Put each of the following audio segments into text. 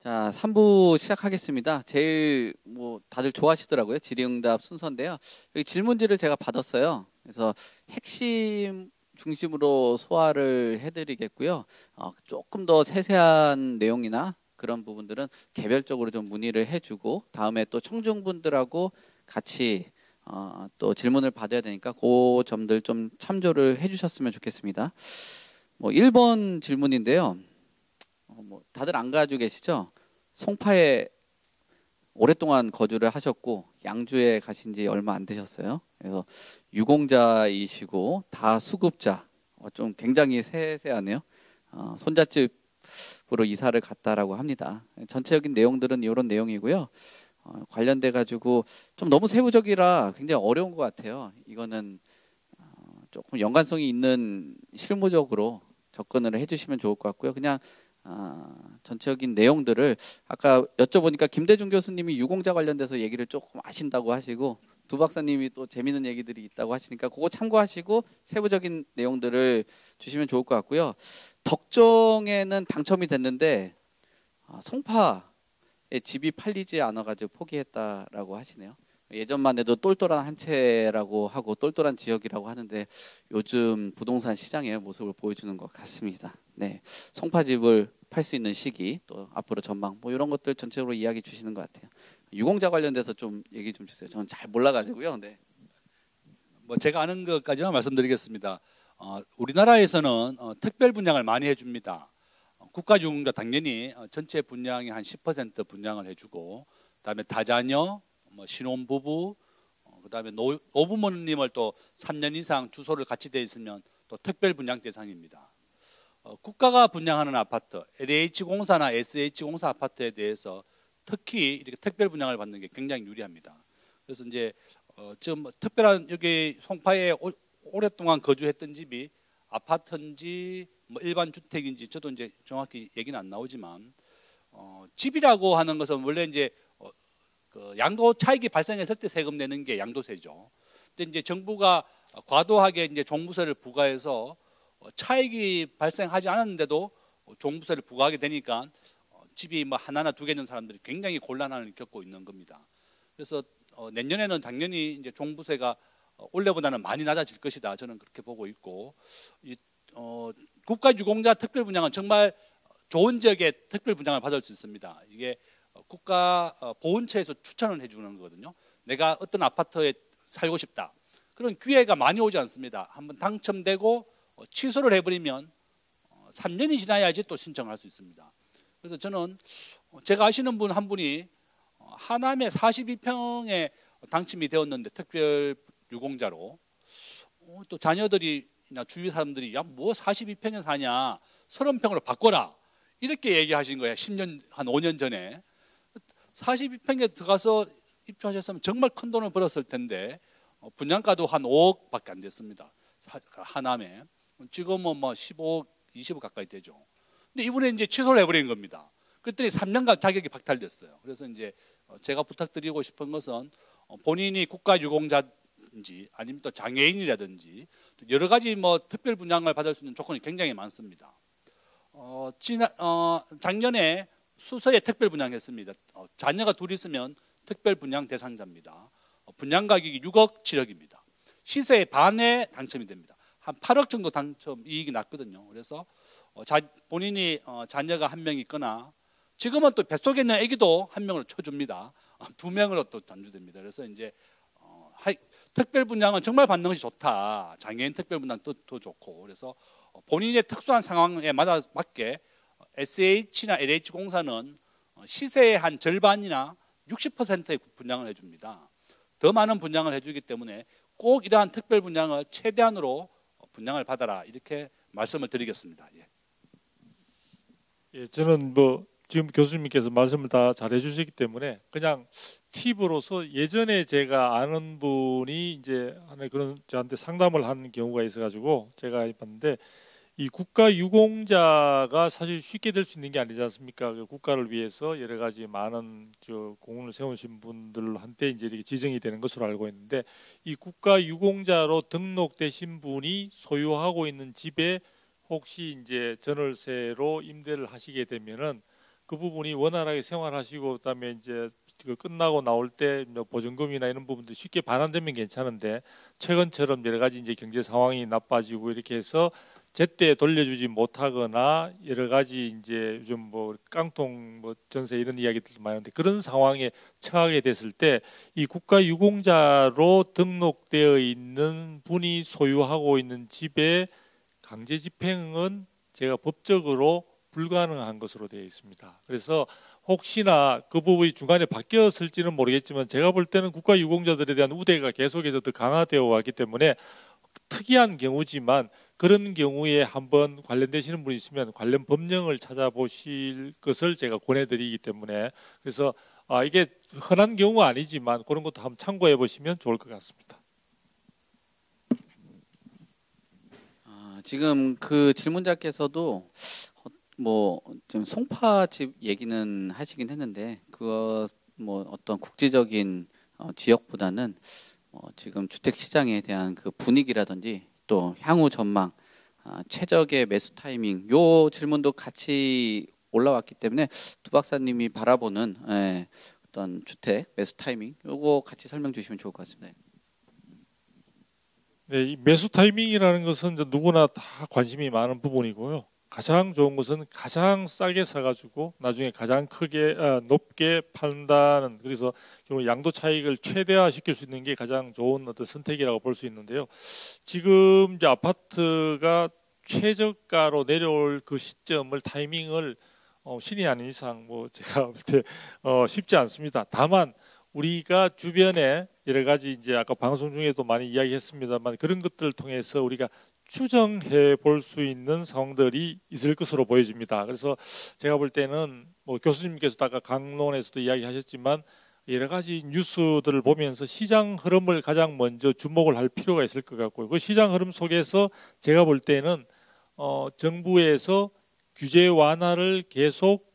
자, 3부 시작하겠습니다. 제일 다들 좋아하시더라고요. 질의응답 순서인데요. 여기 질문지를 제가 받았어요. 그래서 핵심 중심으로 소화를 해드리겠고요. 조금 더 세세한 내용이나 그런 부분들은 개별적으로 좀 문의를 해주고 다음에 또 청중분들하고 같이 또 질문을 받아야 되니까 그 점들 좀 참조를 해주셨으면 좋겠습니다. 1번 질문인데요. 다들 안 가지고 계시죠? 송파에 오랫동안 거주를 하셨고 양주에 가신 지 얼마 안 되셨어요. 그래서 유공자이시고 다수급자, 좀 굉장히 세세하네요. 손자집으로 이사를 갔다라고 합니다. 전체적인 내용들은 이런 내용이고요. 관련돼 가지고 좀 너무 세부적이라 굉장히 어려운 것 같아요. 이거는 조금 연관성이 있는 실무적으로 접근을 해주시면 좋을 것 같고요. 그냥 전체적인 내용들을 아까 여쭤보니까 김대중 교수님이 유공자 관련돼서 얘기를 조금 아신다고 하시고 두 박사님이 또 재미있는 얘기들이 있다고 하시니까 그거 참고하시고 세부적인 내용들을 주시면 좋을 것 같고요. 덕정에는 당첨이 됐는데 송파에 집이 팔리지 않아가지고 포기했다라고 하시네요. 예전만 해도 똘똘한 한 채라고 하고 똘똘한 지역이라고 하는데 요즘 부동산 시장의 모습을 보여주는 것 같습니다. 네, 송파집을 팔 수 있는 시기 또 앞으로 전망 이런 것들 전체적으로 이야기 주시는 것 같아요. 유공자 관련돼서 좀 얘기 좀 주세요. 저는 잘 몰라가지고요. 네. 제가 아는 것까지만 말씀드리겠습니다. 우리나라에서는 특별 분양을 많이 해줍니다. 국가유공자 당연히 전체 분양의 한 10% 분양을 해주고, 그다음에 다자녀, 신혼부부, 그다음에 노부모님을 또 3년 이상 주소를 같이 돼 있으면 또 특별 분양 대상입니다. 국가가 분양하는 아파트, LH공사나 SH공사 아파트에 대해서 특히 이렇게 특별 분양을 받는 게 굉장히 유리합니다. 그래서 이제 지금 특별한 여기 송파에 오랫동안 거주했던 집이 아파트인지 일반 주택인지 저도 이제 정확히 얘기는 안 나오지만 집이라고 하는 것은 원래 이제 그 양도 차익이 발생했을 때 세금 내는 게 양도세죠. 근데 이제 정부가 과도하게 이제 종부세를 부과해서 차익이 발생하지 않았는데도 종부세를 부과하게 되니까 집이 하나나 두 개 있는 사람들이 굉장히 곤란함을 겪고 있는 겁니다. 그래서 내년에는 당연히 이제 종부세가 올해보다는 많이 낮아질 것이다. 저는 그렇게 보고 있고, 국가유공자 특별분양은 정말 좋은 지역에 특별분양을 받을 수 있습니다. 이게 국가 보훈처에서 추천을 해주는 거거든요. 내가 어떤 아파트에 살고 싶다. 그런 기회가 많이 오지 않습니다. 한번 당첨되고 취소를 해버리면 3년이 지나야지 또 신청을 할 수 있습니다. 그래서 저는 제가 아시는 분 한 분이 하남에 42평에 당첨이 되었는데 특별 유공자로 또 자녀들이나 주위 사람들이 야 뭐 42평에 사냐 30평으로 바꿔라 이렇게 얘기하신 거예요. 10년 한 5년 전에 42평에 들어가서 입주하셨으면 정말 큰 돈을 벌었을 텐데 분양가도 한 5억밖에 안 됐습니다. 하남에 지금은 15억, 20억 가까이 되죠. 근데 이번에 이제 취소를 해버린 겁니다. 그랬더니 3년간 자격이 박탈됐어요. 그래서 이제 제가 부탁드리고 싶은 것은 본인이 국가유공자인지 아니면 또 장애인이라든지 여러 가지 특별 분양을 받을 수 있는 조건이 굉장히 많습니다. 작년에 수서에 특별 분양했습니다. 자녀가 둘 있으면 특별 분양 대상자입니다. 분양 가격이 6억 7억입니다. 시세의 반에 당첨이 됩니다. 한 8억 정도 당첨 이익이 났거든요. 그래서 본인이 자녀가 한 명 있거나 지금은 또 뱃속에 있는 아기도 한 명으로 쳐줍니다. 두 명으로 또 단주됩니다. 그래서 이제 특별 분양은 정말 받는 것이 좋다. 장애인 특별 분양도 더 좋고 그래서 본인의 특수한 상황에 맞게 SH나 LH공사는 시세의 한 절반이나 60%의 분양을 해줍니다. 더 많은 분양을 해주기 때문에 꼭 이러한 특별 분양을 최대한으로 분양을 받아라 이렇게 말씀을 드리겠습니다. 예, 저는 지금 교수님께서 말씀을 다 잘해 주시기 때문에 그냥 팁으로서 예전에 제가 아는 분이 이제 그런 저한테 상담을 한 경우가 있어가지고 제가 봤는데 이 국가 유공자가 사실 쉽게 될 수 있는 게 아니지 않습니까? 국가를 위해서 여러 가지 많은 공헌을 세우신 분들한테 이제 이렇게 지정이 되는 것으로 알고 있는데 이 국가 유공자로 등록되신 분이 소유하고 있는 집에 혹시 이제 전월세로 임대를 하시게 되면은 그 부분이 원활하게 생활하시고 그다음에 이제 그 끝나고 나올 때 보증금이나 이런 부분들 쉽게 반환되면 괜찮은데 최근처럼 여러 가지 이제 경제 상황이 나빠지고 이렇게 해서 제때 돌려주지 못하거나 여러 가지 이제 요즘 뭐 깡통 뭐 전세 이런 이야기들도 많은데 그런 상황에 처하게 됐을 때 이 국가유공자로 등록되어 있는 분이 소유하고 있는 집의 강제 집행은 제가 법적으로 불가능한 것으로 되어 있습니다. 그래서 혹시나 그 부분이 중간에 바뀌었을지는 모르겠지만 제가 볼 때는 국가유공자들에 대한 우대가 계속해서 더 강화되어 왔기 때문에 특이한 경우지만 그런 경우에 한번 관련되시는 분이 있으면 관련 법령을 찾아보실 것을 제가 권해드리기 때문에 그래서 이게 흔한 경우가 아니지만 그런 것도 한번 참고해 보시면 좋을 것 같습니다. 지금 그 질문자께서도 뭐 좀 송파집 얘기는 하시긴 했는데 그거 뭐 어떤 국지적인 지역보다는 지금 주택 시장에 대한 그 분위기라든지 또 향후 전망, 최적의 매수 타이밍 요 질문도 같이 올라왔기 때문에 두 박사님이 바라보는 어떤 주택 매수 타이밍 요거 같이 설명 주시면 좋을 것 같습니다. 네, 이 매수 타이밍이라는 것은 이제 누구나 다 관심이 많은 부분이고요. 가장 좋은 것은 가장 싸게 사가지고 나중에 가장 크게 높게 판다는 그래서 양도 차익을 최대화시킬 수 있는 게 가장 좋은 어떤 선택이라고 볼 수 있는데요. 지금 이제 아파트가 최저가로 내려올 그 시점을 타이밍을 신이 아닌 이상 뭐 제가 볼 때 쉽지 않습니다. 다만 우리가 주변에 여러 가지 이제 아까 방송 중에도 많이 이야기했습니다만 그런 것들을 통해서 우리가 추정해 볼 수 있는 상황들이 있을 것으로 보여집니다. 그래서 제가 볼 때는 뭐 교수님께서도 아까 강론에서도 이야기하셨지만 여러 가지 뉴스들을 보면서 시장 흐름을 가장 먼저 주목을 할 필요가 있을 것 같고요. 그 시장 흐름 속에서 제가 볼 때는 정부에서 규제 완화를 계속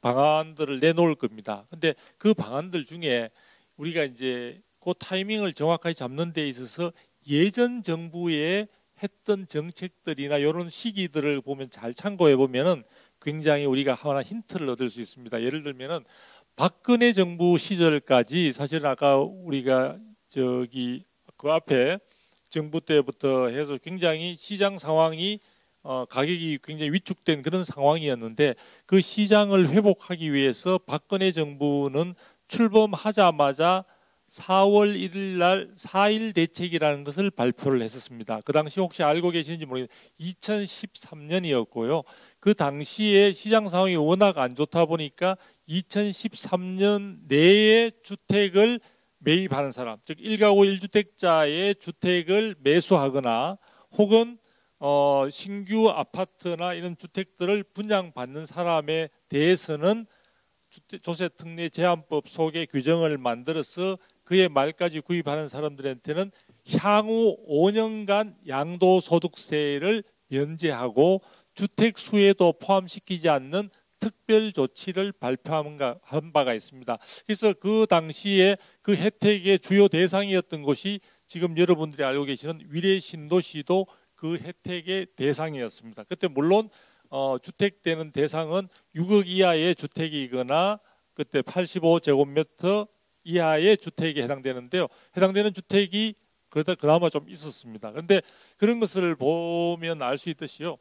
방안들을 내놓을 겁니다. 근데 그 방안들 중에 우리가 이제 그 타이밍을 정확하게 잡는 데 있어서 예전 정부의 했던 정책들이나 이런 시기들을 보면 잘 참고해 보면은 굉장히 우리가 하나 힌트를 얻을 수 있습니다. 예를 들면은 박근혜 정부 시절까지 사실 아까 우리가 저기 그 앞에 정부 때부터 해서 굉장히 시장 상황이 가격이 굉장히 위축된 그런 상황이었는데 그 시장을 회복하기 위해서 박근혜 정부는 출범하자마자 4월 1일 날 4.1 대책이라는 것을 발표를 했었습니다. 그 당시 혹시 알고 계시는지 모르겠는데 2013년이었고요. 그 당시에 시장 상황이 워낙 안 좋다 보니까 2013년 내에 주택을 매입하는 사람, 즉 1가구 1주택자의 주택을 매수하거나 혹은 신규 아파트나 이런 주택들을 분양받는 사람에 대해서는 조세특례 제한법 속에 규정을 만들어서 그해 말까지 구입하는 사람들한테는 향후 5년간 양도소득세를 면제하고 주택 수에도 포함시키지 않는 특별 조치를 발표한 바가 있습니다. 그래서 그 당시에 그 혜택의 주요 대상이었던 것이 지금 여러분들이 알고 계시는 위례신도시도 그 혜택의 대상이었습니다. 그때 물론 주택되는 대상은 6억 이하의 주택이거나 그때 85제곱미터 이하의 주택에 해당되는데요. 해당되는 주택이 그러다 그나마 좀 있었습니다. 그런데 그런 것을 보면 알 수 있듯이요.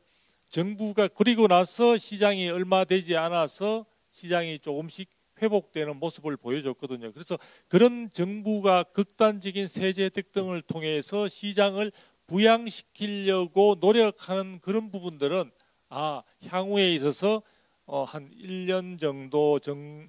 정부가 그리고 나서 시장이 얼마 되지 않아서 시장이 조금씩 회복되는 모습을 보여줬거든요. 그래서 그런 정부가 극단적인 세제 혜택 등을 통해서 시장을 부양시키려고 노력하는 그런 부분들은 향후에 있어서 한 1년 정도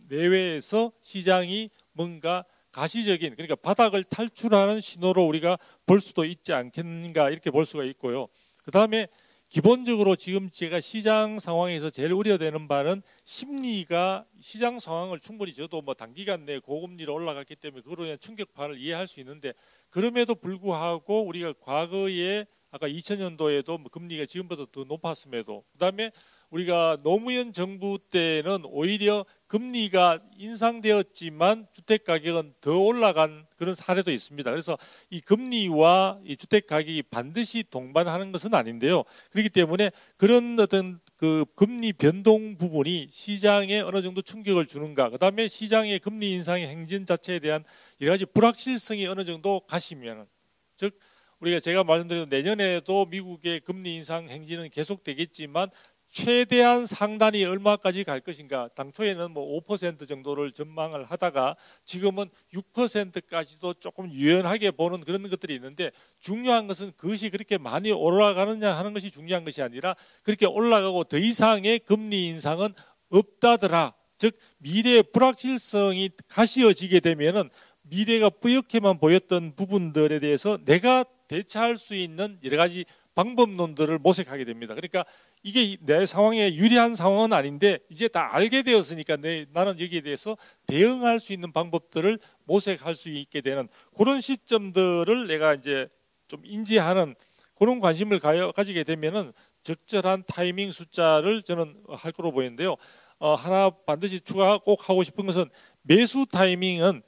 내외에서 시장이 뭔가 가시적인 그러니까 바닥을 탈출하는 신호로 우리가 볼 수도 있지 않겠는가 이렇게 볼 수가 있고요. 그 다음에 기본적으로 지금 제가 시장 상황에서 제일 우려되는 바는 심리가 시장 상황을 충분히 저도 뭐 단기간 내에 고금리로 올라갔기 때문에 그로 인한 충격파를 이해할 수 있는데 그럼에도 불구하고 우리가 과거에 아까 2000년도에도 금리가 지금보다 더 높았음에도 그다음에 우리가 노무현 정부 때는 오히려 금리가 인상되었지만 주택 가격은 더 올라간 그런 사례도 있습니다. 그래서 이 금리와 이 주택 가격이 반드시 동반하는 것은 아닌데요. 그렇기 때문에 그런 어떤 그 금리 변동 부분이 시장에 어느 정도 충격을 주는가, 그다음에 시장의 금리 인상의 행진 자체에 대한 여러 가지 불확실성이 어느 정도 가시면은, 즉 우리가 제가 말씀드린 내년에도 미국의 금리 인상 행진은 계속되겠지만 최대한 상단이 얼마까지 갈 것인가. 당초에는 뭐 5% 정도를 전망을 하다가 지금은 6%까지도 조금 유연하게 보는 그런 것들이 있는데, 중요한 것은 그것이 그렇게 많이 올라가느냐 하는 것이 중요한 것이 아니라 그렇게 올라가고 더 이상의 금리 인상은 없다더라. 즉 미래의 불확실성이 가시어지게 되면은 미래가 뿌옇게만 보였던 부분들에 대해서 내가 대처할 수 있는 여러 가지 방법론들을 모색하게 됩니다. 그러니까 이게 내 상황에 유리한 상황은 아닌데 이제 다 알게 되었으니까 나는 여기에 대해서 대응할 수 있는 방법들을 모색할 수 있게 되는 그런 시점들을 내가 이제 좀 인지하는 그런 관심을 가지게 되면은 적절한 타이밍 숫자를 저는 할 거로 보이는데요. 하나 반드시 추가 꼭 하고 싶은 것은 매수 타이밍은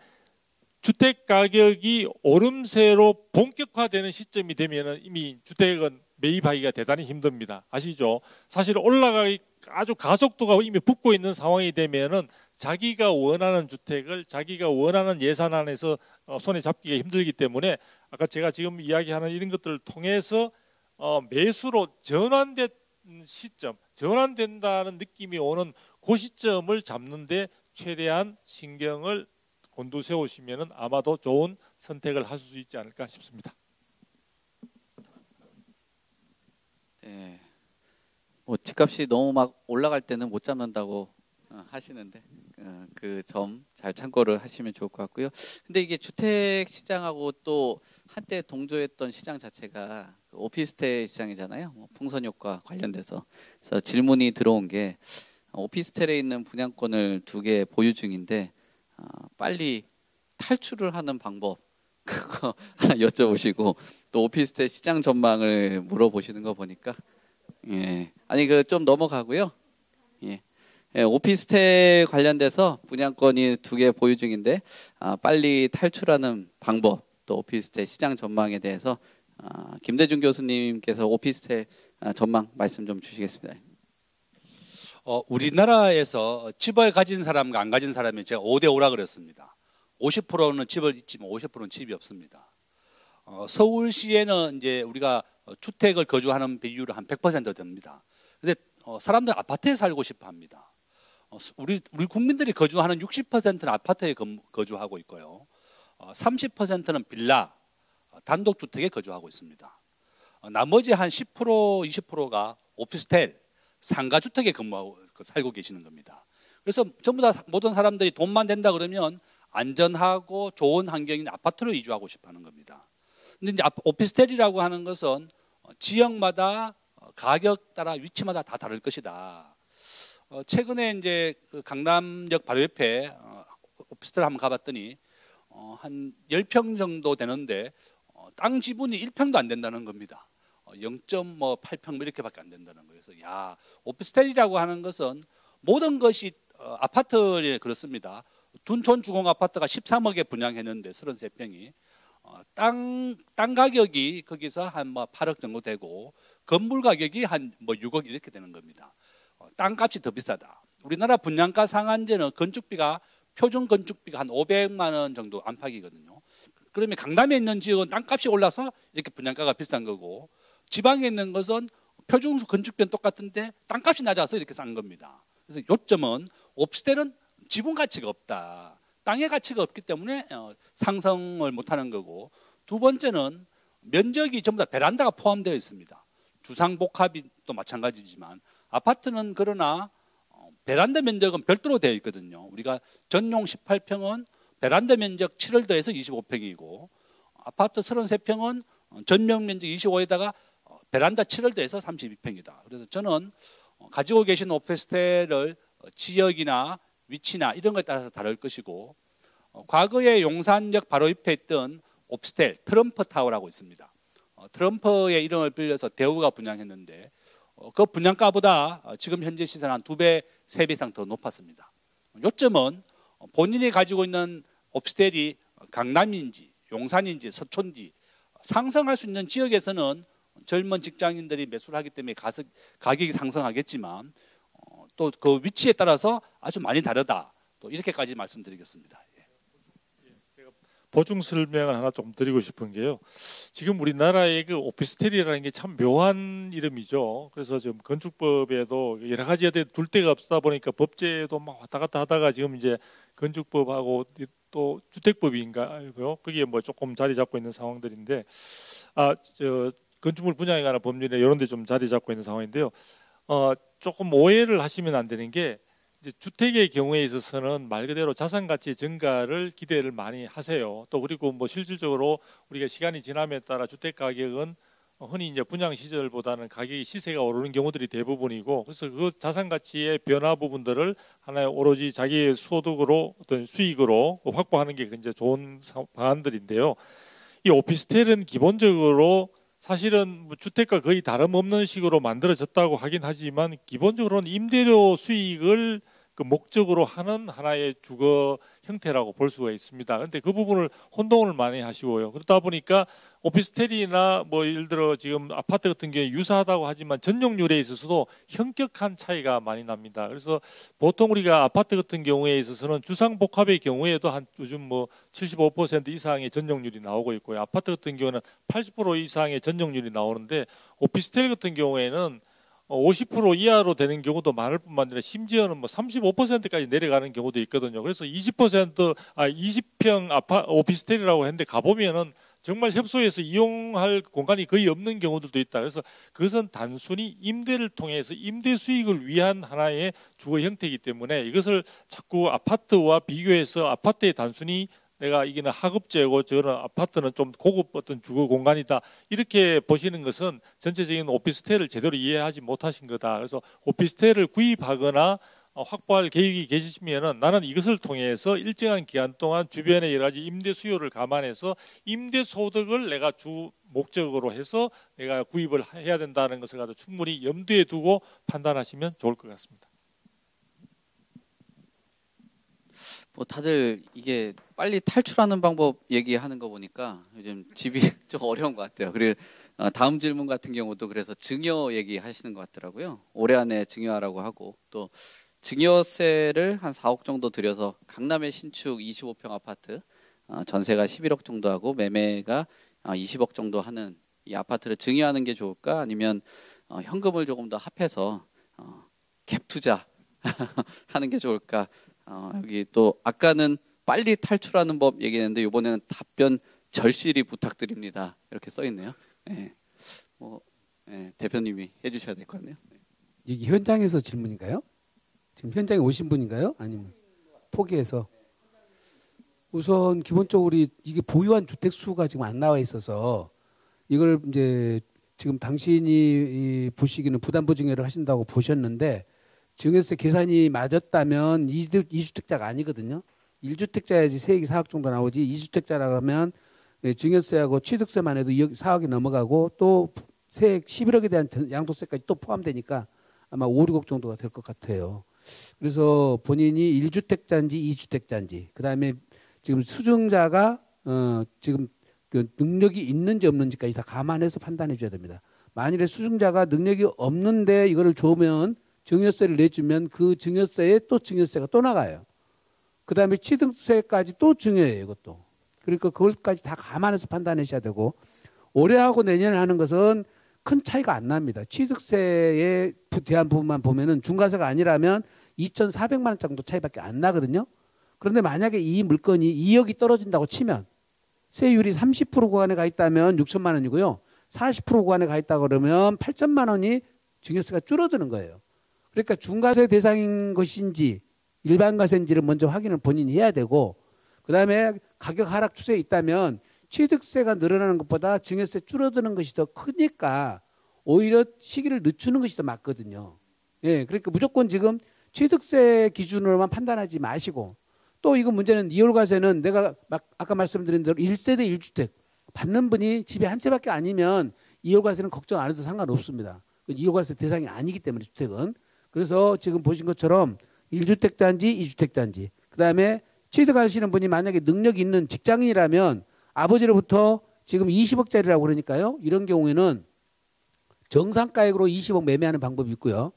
주택 가격이 오름세로 본격화되는 시점이 되면은 이미 주택은 매입하기가 대단히 힘듭니다. 아시죠? 사실 올라가기 아주 가속도가 이미 붙고 있는 상황이 되면은 자기가 원하는 주택을 자기가 원하는 예산 안에서 손에 잡기가 힘들기 때문에 아까 제가 지금 이야기하는 이런 것들을 통해서 매수로 전환된 시점, 전환된다는 느낌이 오는 그 시점을 잡는데 최대한 신경을 곤두세우시면 아마도 좋은 선택을 하실 수 있지 않을까 싶습니다. 네. 뭐 집값이 너무 막 올라갈 때는 못 잡는다고 하시는데 그 점 잘 참고를 하시면 좋을 것 같고요. 근데 이게 주택 시장하고 또 한때 동조했던 시장 자체가 오피스텔 시장이잖아요. 뭐 풍선 효과 관련돼서. 그래서 질문이 들어온 게 오피스텔에 있는 분양권을 2개 보유 중인데 빨리 탈출을 하는 방법 그거 하나 여쭤보시고 또 오피스텔 시장 전망을 물어보시는 거 보니까 아니 그 좀 넘어가고요. 오피스텔 관련돼서 분양권이 2개 보유 중인데 빨리 탈출하는 방법 또 오피스텔 시장 전망에 대해서 김대중 교수님께서 오피스텔 전망 말씀 좀 주시겠습니다. 우리나라에서 집을 가진 사람과 안 가진 사람이 제가 5대5라 그랬습니다. 50%는 집을 있지만 50%는 집이 없습니다. 서울시에는 이제 우리가 주택을 거주하는 비율은 한 100% 됩니다. 근데 사람들 아파트에 살고 싶어 합니다. 우리 국민들이 거주하는 60%는 아파트에 거주하고 있고요. 30%는 빌라, 단독주택에 거주하고 있습니다. 나머지 한 10%, 20%가 오피스텔, 상가주택에 살고 계시는 겁니다. 그래서 전부 다 모든 사람들이 돈만 된다 그러면 안전하고 좋은 환경인 아파트로 이주하고 싶어 하는 겁니다. 근데 이제 오피스텔이라고 하는 것은 지역마다 가격 따라 위치마다 다 다를 것이다. 최근에 이제 강남역 바로 옆에 오피스텔 한번 가봤더니 한 10평 정도 되는데 땅 지분이 1평도 안 된다는 겁니다. 0.8평 이렇게밖에 안 된다는 거예요. 그래서 야, 오피스텔이라고 하는 것은 모든 것이 아파트에 그렇습니다. 둔촌 주공 아파트가 13억에 분양했는데 33평이 땅 가격이 거기서 한 뭐 8억 정도 되고 건물 가격이 한 뭐 6억 이렇게 되는 겁니다. 땅값이 더 비싸다. 우리나라 분양가 상한제는 건축비가 표준 건축비가 한 500만 원 정도 안팎이거든요. 그러면 강남에 있는 지역은 땅값이 올라서 이렇게 분양가가 비싼 거고 지방에 있는 것은 표준 건축비는 똑같은데 땅값이 낮아서 이렇게 싼 겁니다. 그래서 요점은 오피스텔은 지분 가치가 없다. 땅의 가치가 없기 때문에 상승을 못하는 거고, 두 번째는 면적이 전부 다 베란다가 포함되어 있습니다. 주상복합이 또 마찬가지지만 아파트는 그러나 베란다 면적은 별도로 되어 있거든요. 우리가 전용 18평은 베란다 면적 7을 더해서 25평이고 아파트 33평은 전면 면적 25에다가 베란다 7을 더해서 32평이다. 그래서 저는 가지고 계신 오피스텔을 지역이나 위치나 이런 것에 따라서 다를 것이고, 과거에 용산역 바로 옆에 있던 오피스텔 트럼프 타워라고 있습니다. 트럼프의 이름을 빌려서 대우가 분양했는데 그 분양가보다 지금 현재 시세는 한 2배, 3배 이상 더 높았습니다. 요점은 본인이 가지고 있는 오피스텔이 강남인지 용산인지 서촌인지 상승할 수 있는 지역에서는 젊은 직장인들이 매수를 하기 때문에 가격이 상승하겠지만 또 그 위치에 따라서 아주 많이 다르다. 또 이렇게까지 말씀드리겠습니다. 보충 설명을 하나 좀 드리고 싶은 게요. 지금 우리나라의 그 오피스텔이라는 게 참 묘한 이름이죠. 그래서 지금 건축법에도 여러 가지 둘 데가 없다 보니까 법제도 막 왔다 갔다 하다가 지금 이제 건축법하고 또 주택법인가요? 그게 뭐 조금 자리 잡고 있는 상황들인데, 건축물 분양에 관한 법률에 이런 데 좀 자리 잡고 있는 상황인데요. 조금 오해를 하시면 안 되는 게, 이제 주택의 경우에 있어서는 말 그대로 자산 가치 증가를 기대를 많이 하세요. 또 그리고 뭐 실질적으로 우리가 시간이 지남에 따라 주택 가격은 흔히 이제 분양 시절보다는 가격이 시세가 오르는 경우들이 대부분이고, 그래서 그 자산 가치의 변화 부분들을 하나의 오로지 자기의 소득으로 어떤 수익으로 확보하는 게 굉장히 좋은 방안들인데요. 이 오피스텔은 기본적으로 사실은 뭐 주택과 거의 다름없는 식으로 만들어졌다고 하긴 하지만 기본적으로는 임대료 수익을 그 목적으로 하는 하나의 주거 형태라고 볼 수가 있습니다. 그런데 그 부분을 혼동을 많이 하시고요. 그러다 보니까 오피스텔이나 뭐 예를 들어 지금 아파트 같은 경우에 유사하다고 하지만 전용률에 있어서도 현격한 차이가 많이 납니다. 그래서 보통 우리가 아파트 같은 경우에 있어서는 주상복합의 경우에도 한 요즘 뭐 75% 이상의 전용률이 나오고 있고요. 아파트 같은 경우는 80% 이상의 전용률이 나오는데, 오피스텔 같은 경우에는 50% 이하로 되는 경우도 많을 뿐만 아니라 심지어는 뭐 35%까지 내려가는 경우도 있거든요. 그래서 20평 오피스텔이라고 했는데 가보면은 정말 협소해서 이용할 공간이 거의 없는 경우들도 있다. 그래서 그것은 단순히 임대를 통해서 임대 수익을 위한 하나의 주거 형태이기 때문에 이것을 자꾸 아파트와 비교해서 아파트에 단순히 내가 이게는 하급제고 저는 아파트는 좀 고급 어떤 주거 공간이다, 이렇게 보시는 것은 전체적인 오피스텔을 제대로 이해하지 못하신 거다. 그래서 오피스텔을 구입하거나 확보할 계획이 계시면은 나는 이것을 통해서 일정한 기간 동안 주변의 여러 가지 임대 수요를 감안해서 임대 소득을 내가 주 목적으로 해서 내가 구입을 해야 된다는 것을 가지고 충분히 염두에 두고 판단하시면 좋을 것 같습니다. 뭐 다들 이게 빨리 탈출하는 방법 얘기하는 거 보니까 요즘 집이 좀 어려운 것 같아요. 그리고 다음 질문 같은 경우도 그래서 증여 얘기하시는 것 같더라고요. 올해 안에 증여하라고 하고, 또 증여세를 한 4억 정도 들여서 강남의 신축 25평 아파트 전세가 11억 정도 하고 매매가 20억 정도 하는 이 아파트를 증여하는 게 좋을까, 아니면 현금을 조금 더 합해서 갭 투자 하는 게 좋을까? 여기 또 아까는 빨리 탈출하는 법 얘기했는데 이번에는 답변 절실히 부탁드립니다, 이렇게 써 있네요. 네. 대표님이 해주셔야 될 것 같네요. 이게 현장에서 질문인가요? 지금 현장에 오신 분인가요? 아니면 포기해서? 우선 기본적으로 이게 보유한 주택 수가 지금 안 나와 있어서 이걸 이제 지금 당신이 보시기는 부담부 증여를 하신다고 보셨는데, 증여세 계산이 맞았다면 2주택자가 아니거든요. 1주택자야지 세액이 4억 정도 나오지, 2주택자라고 하면 증여세하고 취득세만 해도 4억이 넘어가고 또 세액 11억에 대한 양도세까지 또 포함되니까 아마 5, 6억 정도가 될 것 같아요. 그래서 본인이 1주택자인지 2주택자인지, 그다음에 지금 수증자가 지금 그 능력이 있는지 없는지까지 다 감안해서 판단해 줘야 됩니다. 만일에 수증자가 능력이 없는데 이거를 줘면 증여세를 내주면 그 증여세에 또 증여세가 또 나가요. 그다음에 취득세까지 또 증여예요, 이것도. 그러니까 그걸까지 다 감안해서 판단하셔야 되고, 올해하고 내년에 하는 것은 큰 차이가 안 납니다. 취득세에 대한 부분만 보면은 중과세가 아니라면 2,400만 원 정도 차이밖에 안 나거든요. 그런데 만약에 이 물건이 2억이 떨어진다고 치면 세율이 30% 구간에 가 있다면 6천만 원이고요. 40% 구간에 가 있다 그러면 8천만 원이 증여세가 줄어드는 거예요. 그러니까 중과세 대상인 것인지 일반과세인지를 먼저 확인을 본인이 해야 되고, 그다음에 가격 하락 추세에 있다면 취득세가 늘어나는 것보다 증여세 줄어드는 것이 더 크니까 오히려 시기를 늦추는 것이 더 맞거든요. 예, 그러니까 무조건 지금 취득세 기준으로만 판단하지 마시고, 또 이거 문제는 2월 과세는 내가 아까 말씀드린 대로 1세대 1주택 받는 분이 집이 한 채밖에 아니면 2월 과세는 걱정 안 해도 상관없습니다. 2월 과세 대상이 아니기 때문에 주택은. 그래서 지금 보신 것처럼 1주택자인지 2주택자인지, 그다음에 취득하시는 분이 만약에 능력이 있는 직장인이라면 아버지로부터 지금 20억짜리라고 그러니까요. 이런 경우에는 정상가액으로 20억 매매하는 방법이 있고요.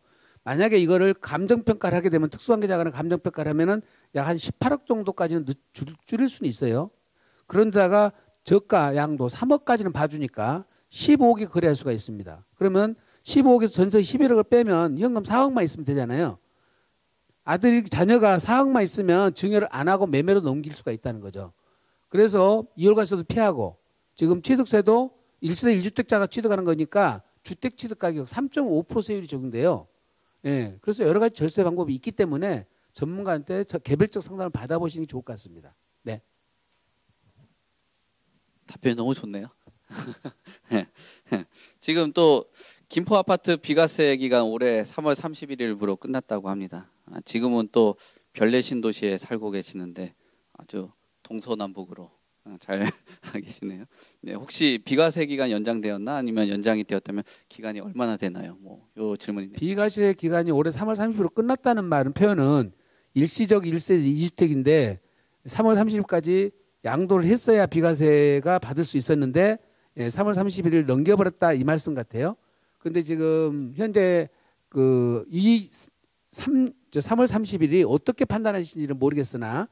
만약에 이거를 감정평가를 하게 되면 특수관계자가 감정평가를 하면은 약 한 18억 정도까지는 줄일 수는 있어요. 그런데다가 저가 양도 3억까지는 봐주니까 15억이 거래할 수가 있습니다. 그러면 15억에서 전세 11억을 빼면 현금 4억만 있으면 되잖아요. 자녀가 4억만 있으면 증여를 안 하고 매매로 넘길 수가 있다는 거죠. 그래서 이월과세도 피하고 지금 취득세도 1세대 1주택자가 취득하는 거니까 주택 취득 가격 3.5% 세율이 적용돼요. 예. 그래서 여러 가지 절세 방법이 있기 때문에 전문가한테 개별적 상담을 받아보시는 게 좋을 것 같습니다. 네. 답변이 너무 좋네요. 지금 또 김포 아파트 비과세 기간 올해 3월 31일부로 끝났다고 합니다. 지금은 또 별내 신도시에 살고 계시는데 아주 동서남북으로 잘 계시네요. 네, 혹시 비과세 기간 연장되었나 아니면 연장이 되었다면 기간이 얼마나 되나요? 뭐 요 질문이네요. 비과세 기간이 올해 3월 30일로 끝났다는 말은 표현은 일시적 1세대 2주택인데 3월 30일까지 양도를 했어야 비과세가 받을 수 있었는데 3월 31일 넘겨버렸다 이 말씀 같아요. 근데 지금 현재 이 3월 30일이 어떻게 판단하시는지는 모르겠으나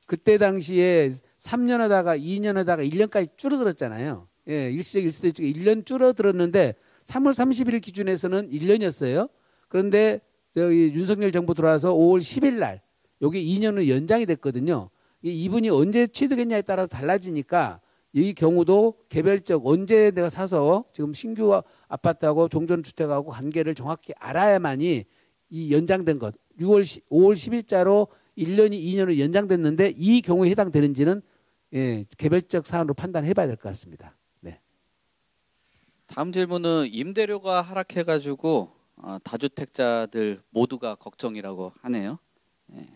그때 당시에 3년 하다가 2년 하다가 1년까지 줄어들었잖아요. 예, 일시적 1세대 쪽에 1년 줄어들었는데 3월 31일 기준에서는 1년이었어요. 그런데 저기 윤석열 정부 들어와서 5월 10일 날 여기 2년으로 연장이 됐거든요. 이분이 언제 취득했냐에 따라서 달라지니까 이 경우도 개별적 언제 내가 사서 지금 신규 아파트하고 종전주택하고 관계를 정확히 알아야만이 이 연장된 것 5월 10일자로 1년이 2년으로 연장됐는데 이 경우에 해당되는지는 개별적 사안으로 판단해 봐야 될 것 같습니다. 네. 다음 질문은 임대료가 하락해가지고 다주택자들 모두가 걱정이라고 하네요. 네.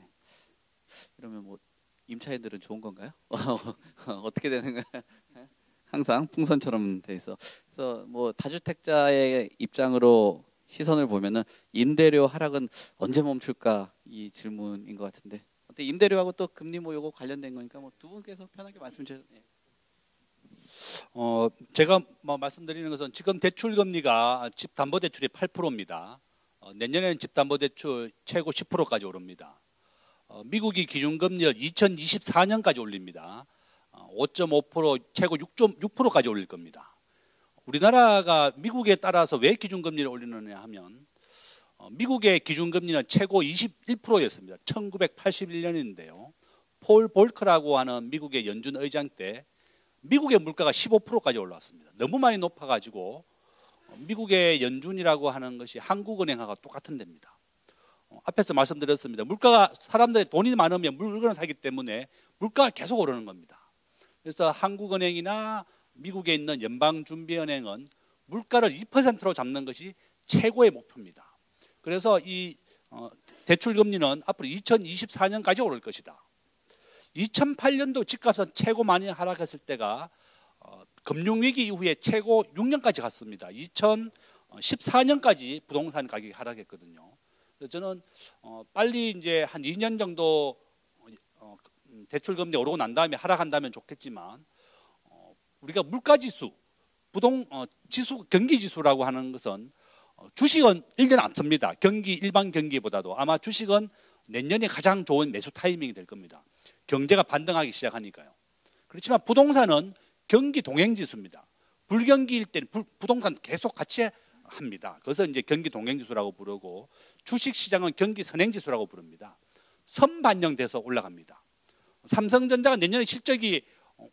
그러면 뭐 임차인들은 좋은 건가요? 어떻게 되는 거야? 항상 풍선처럼 돼 있어. 그래서 뭐 다주택자의 입장으로 시선을 보면은 임대료 하락은 언제 멈출까 이 질문인 것 같은데 어때 임대료하고 또 금리 뭐 요거 관련된 거니까 뭐 두 분께서 편하게 말씀 주세요. 네. 제가 뭐 말씀드리는 것은 지금 대출 금리가 집담보대출이 8%입니다. 내년에는 집담보대출 최고 10%까지 오릅니다. 미국이 기준금리를 2024년까지 올립니다. 5.5% 최고 6.6%까지 올릴 겁니다. 우리나라가 미국에 따라서 왜 기준금리를 올리느냐 하면 미국의 기준금리는 최고 21%였습니다. 1981년인데요. 폴 볼커라고 하는 미국의 연준 의장 때 미국의 물가가 15%까지 올라왔습니다. 너무 많이 높아가지고 미국의 연준이라고 하는 것이 한국은행하고 똑같은 데입니다. 앞에서 말씀드렸습니다. 물가가 사람들이 돈이 많으면 물건을 사기 때문에 물가가 계속 오르는 겁니다. 그래서 한국은행이나 미국에 있는 연방준비은행은 물가를 2%로 잡는 것이 최고의 목표입니다. 그래서 이 대출금리는 앞으로 2024년까지 오를 것이다. 2008년도 집값은 최고 많이 하락했을 때가 금융위기 이후에 최고 6년까지 갔습니다. 2014년까지 부동산 가격이 하락했거든요. 그래서 저는 빨리 이제 한 2년 정도 대출금리 오르고 난 다음에 하락한다면 좋겠지만 우리가 물가지수, 지수, 경기지수라고 하는 것은 주식은 1년 앞섭니다. 일반 경기보다도 아마 주식은 내년이 가장 좋은 매수 타이밍이 될 겁니다. 경제가 반등하기 시작하니까요. 그렇지만 부동산은 경기 동행지수입니다. 불경기일 때는 부동산 계속 같이 합니다. 그래서 이제 경기 동행지수라고 부르고 주식시장은 경기 선행지수라고 부릅니다. 선반영돼서 올라갑니다. 삼성전자가 내년에 실적이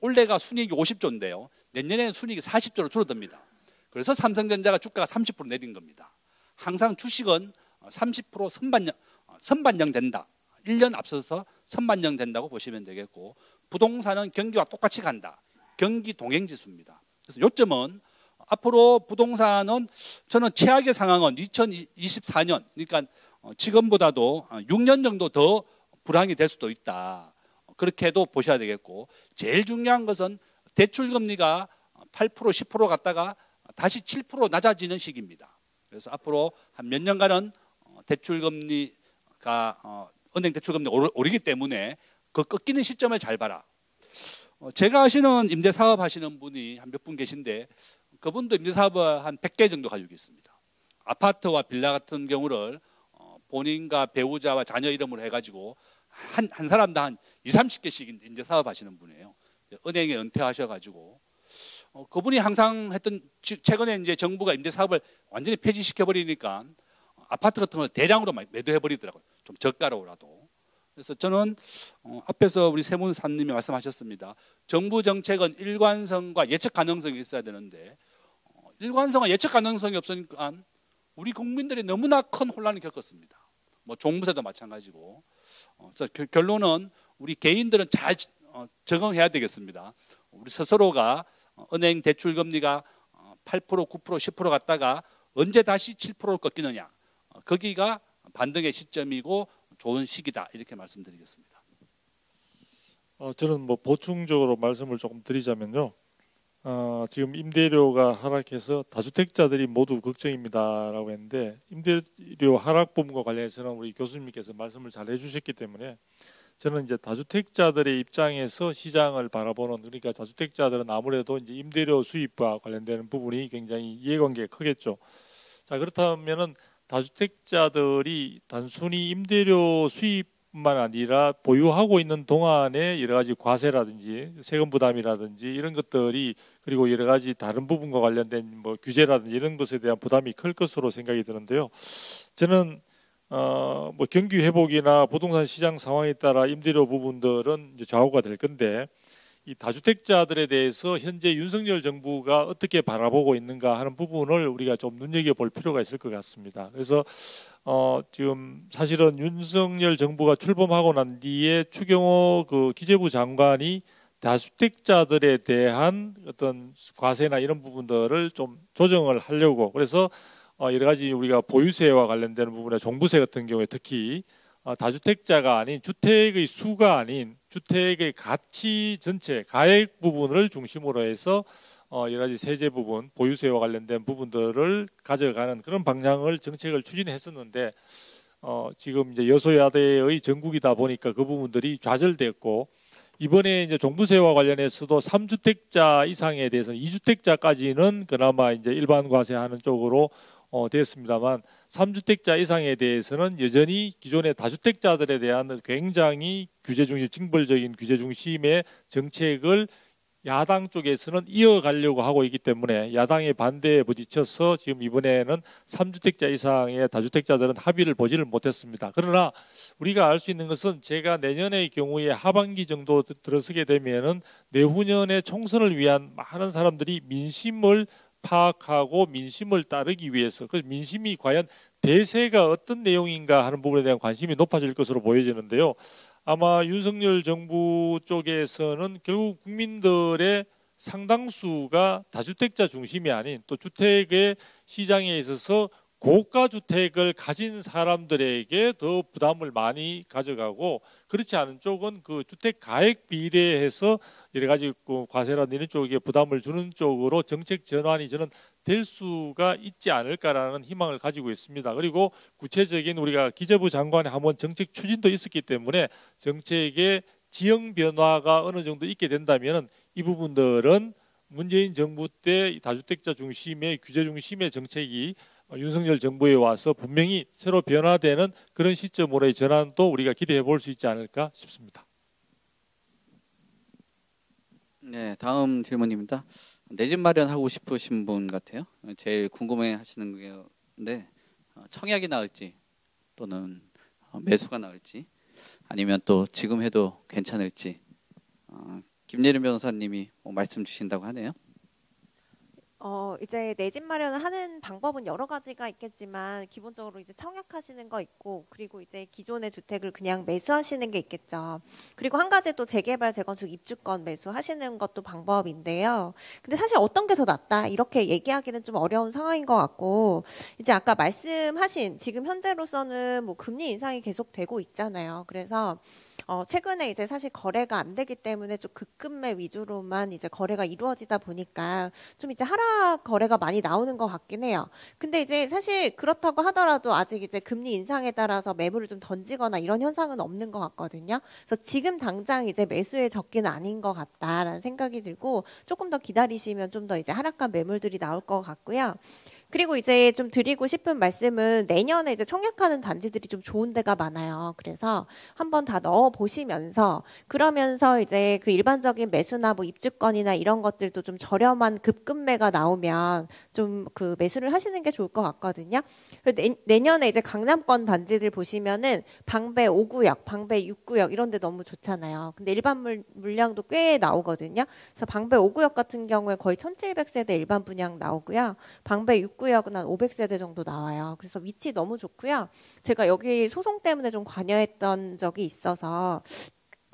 올해가 순이익이 50조인데요. 내년에는 순이익이 40조로 줄어듭니다. 그래서 삼성전자가 주가가 30% 내린 겁니다. 항상 주식은 30% 선반영된다. 1년 앞서서 선반영된다고 보시면 되겠고 부동산은 경기와 똑같이 간다. 경기 동행지수입니다. 그래서 요점은 앞으로 부동산은 저는 최악의 상황은 2024년 그러니까 지금보다도 6년 정도 더 불황이 될 수도 있다. 그렇게도 보셔야 되겠고 제일 중요한 것은 대출금리가 8% 10% 갔다가 다시 7% 낮아지는 시기입니다. 그래서 앞으로 한 몇 년간은 대출금리가 은행 대출금리 오르기 때문에 그 꺾이는 시점을 잘 봐라. 제가 아시는 임대사업 하시는 분이 한 몇 분 계신데 그분도 임대사업을 한 100개 정도 가지고 있습니다. 아파트와 빌라 같은 경우를 본인과 배우자와 자녀 이름으로 해가지고 한 사람당 한 20-30개씩 임대사업 하시는 분이에요. 은행에 은퇴하셔가지고 그분이 항상 했던, 최근에 이제 정부가 임대사업을 완전히 폐지시켜 버리니까 아파트 같은 걸 대량으로 매도해 버리더라고요. 좀 저가로라도. 그래서 저는 앞에서 우리 세무사님이 말씀하셨습니다. 정부 정책은 일관성과 예측 가능성이 있어야 되는데 일관성과 예측 가능성이 없으니까 우리 국민들이 너무나 큰 혼란을 겪었습니다. 뭐 종부세도 마찬가지고. 그래서 결론은 우리 개인들은 잘 적응해야 되겠습니다. 우리 스스로가 은행 대출 금리가 8%, 9%, 10% 갔다가 언제 다시 7%로 꺾이느냐. 거기가 반등의 시점이고 좋은 시기다. 이렇게 말씀드리겠습니다. 저는 뭐 보충적으로 말씀을 조금 드리자면요. 지금 임대료가 하락해서 다주택자들이 모두 걱정입니다라고 했는데 임대료 하락 부분과 관련해서는 우리 교수님께서 말씀을 잘 해주셨기 때문에 저는 이제 다주택자들의 입장에서 시장을 바라보는, 그러니까 다주택자들은 아무래도 이제 임대료 수입과 관련되는 부분이 굉장히 이해관계가 크겠죠. 자, 그렇다면은 다주택자들이 단순히 임대료 수입만 아니라 보유하고 있는 동안에 여러 가지 과세라든지 세금 부담이라든지 이런 것들이, 그리고 여러 가지 다른 부분과 관련된 뭐 규제라든지 이런 것에 대한 부담이 클 것으로 생각이 드는데요. 저는 뭐 경기 회복이나 부동산 시장 상황에 따라 임대료 부분들은 이제 좌우가 될 건데, 이 다주택자들에 대해서 현재 윤석열 정부가 어떻게 바라보고 있는가 하는 부분을 우리가 좀 눈여겨볼 필요가 있을 것 같습니다. 그래서 지금 사실은 윤석열 정부가 출범하고 난 뒤에 추경호 그 기재부 장관이 다주택자들에 대한 어떤 과세나 이런 부분들을 좀 조정을 하려고, 그래서 여러 가지 우리가 보유세와 관련되는 부분에 종부세 같은 경우에 특히 다주택자가 아닌 주택의 수가 아닌 주택의 가치 전체 가액 부분을 중심으로 해서 여러 가지 세제 부분, 보유세와 관련된 부분들을 가져가는 그런 방향을 정책을 추진했었는데 지금 이제 여소야대의 전국이다 보니까 그 부분들이 좌절됐고, 이번에 이제 종부세와 관련해서도 3주택자 이상에 대해서는 2주택자까지는 그나마 이제 일반 과세하는 쪽으로 되었습니다만 3주택자 이상에 대해서는 여전히 기존의 다주택자들에 대한 굉장히 규제 중심, 징벌적인 규제 중심의 정책을 야당 쪽에서는 이어가려고 하고 있기 때문에 야당의 반대에 부딪혀서 지금 이번에는 3주택자 이상의 다주택자들은 합의를 보지를 못했습니다. 그러나 우리가 알 수 있는 것은 제가 내년의 경우에 하반기 정도 들어서게 되면은 내후년에 총선을 위한 많은 사람들이 민심을 파악하고 민심을 따르기 위해서, 그 민심이 과연 대세가 어떤 내용인가 하는 부분에 대한 관심이 높아질 것으로 보여지는데요. 아마 윤석열 정부 쪽에서는 결국 국민들의 상당수가 다주택자 중심이 아닌 또 주택의 시장에 있어서 고가 주택을 가진 사람들에게 더 부담을 많이 가져가고, 그렇지 않은 쪽은 그 주택 가액 비례해서 여러 가지 과세라든지 이런 쪽에 부담을 주는 쪽으로 정책 전환이 저는 될 수가 있지 않을까라는 희망을 가지고 있습니다. 그리고 구체적인 우리가 기재부 장관의 한번 정책 추진도 있었기 때문에 정책의 지형 변화가 어느 정도 있게 된다면 이 부분들은 문재인 정부 때 다주택자 중심의 규제 중심의 정책이 윤석열 정부에 와서 분명히 새로 변화되는 그런 시점으로의 전환도 우리가 기대해 볼 수 있지 않을까 싶습니다. 네, 다음 질문입니다. 내 집 마련하고 싶으신 분 같아요. 제일 궁금해하시는 건데 청약이 나을지 또는 매수가 나을지 아니면 또 지금 해도 괜찮을지 김예림 변호사님이 말씀 주신다고 하네요. 이제 내 집 마련을 하는 방법은 여러 가지가 있겠지만 기본적으로 이제 청약하시는 거 있고, 그리고 이제 기존의 주택을 그냥 매수하시는 게 있겠죠. 그리고 한 가지 또 재개발, 재건축, 입주권 매수하시는 것도 방법인데요. 근데 사실 어떤 게 더 낫다 이렇게 얘기하기는 좀 어려운 상황인 것 같고, 이제 아까 말씀하신 지금 현재로서는 뭐 금리 인상이 계속 되고 있잖아요. 그래서 최근에 이제 사실 거래가 안 되기 때문에 좀 급급매 위주로만 이제 거래가 이루어지다 보니까 좀 이제 하락 거래가 많이 나오는 것 같긴 해요. 근데 이제 사실 그렇다고 하더라도 아직 이제 금리 인상에 따라서 매물을 좀 던지거나 이런 현상은 없는 것 같거든요. 그래서 지금 당장 이제 매수의 적기는 아닌 것 같다라는 생각이 들고 조금 더 기다리시면 좀 더 이제 하락한 매물들이 나올 것 같고요. 그리고 이제 좀 드리고 싶은 말씀은 내년에 이제 청약하는 단지들이 좀 좋은 데가 많아요. 그래서 한번 다 넣어 보시면서 그러면서 이제 그 일반적인 매수나 뭐 입주권이나 이런 것들도 좀 저렴한 급급매가 나오면 좀 그 매수를 하시는 게 좋을 것 같거든요. 내년에 이제 강남권 단지들 보시면은 방배 5구역, 방배 6구역 이런 데 너무 좋잖아요. 근데 일반 물량도 꽤 나오거든요. 그래서 방배 5구역 같은 경우에 거의 1700세대 일반 분양 나오고요. 방배 6구역은 한 500세대 정도 나와요. 그래서 위치 너무 좋고요. 제가 여기 소송 때문에 좀 관여했던 적이 있어서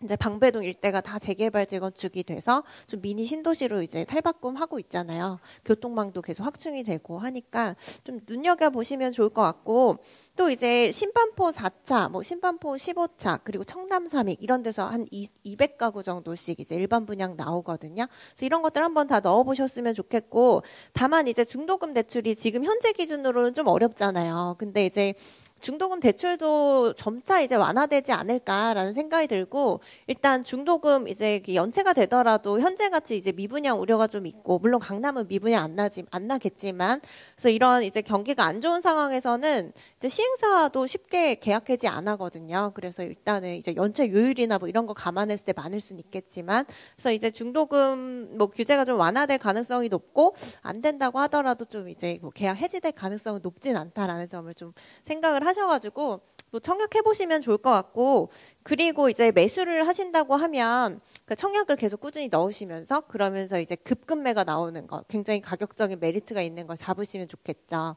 이제 방배동 일대가 다 재개발 재건축이 돼서 좀 미니 신도시로 이제 탈바꿈하고 있잖아요. 교통망도 계속 확충이 되고 하니까 좀 눈여겨 보시면 좋을 것 같고 또 이제 신반포 4차, 뭐 신반포 15차 그리고 청담 3익 이런 데서 한 200가구 정도씩 이제 일반 분양 나오거든요. 그래서 이런 것들 한번 다 넣어보셨으면 좋겠고 다만 이제 중도금 대출이 지금 현재 기준으로는 좀 어렵잖아요. 근데 이제 중도금 대출도 점차 이제 완화되지 않을까라는 생각이 들고 일단 중도금 이제 연체가 되더라도 현재 같이 이제 미분양 우려가 좀 있고 물론 강남은 미분양 안 나겠지만 그래서 이런 이제 경기가 안 좋은 상황에서는 이제 시행사도 쉽게 계약하지 안 하거든요. 그래서 일단은 이제 연체 요율이나 뭐 이런 거 감안했을 때 많을 수는 있겠지만 그래서 이제 중도금 뭐 규제가 좀 완화될 가능성이 높고 안 된다고 하더라도 좀 이제 뭐 계약 해지될 가능성은 높진 않다라는 점을 좀 생각을 하셔가지고 뭐 청약해 보시면 좋을 것 같고 그리고 이제 매수를 하신다고 하면 그 청약을 계속 꾸준히 넣으시면서 그러면서 이제 급급매가 나오는 거 굉장히 가격적인 메리트가 있는 걸 잡으시면 좋겠죠.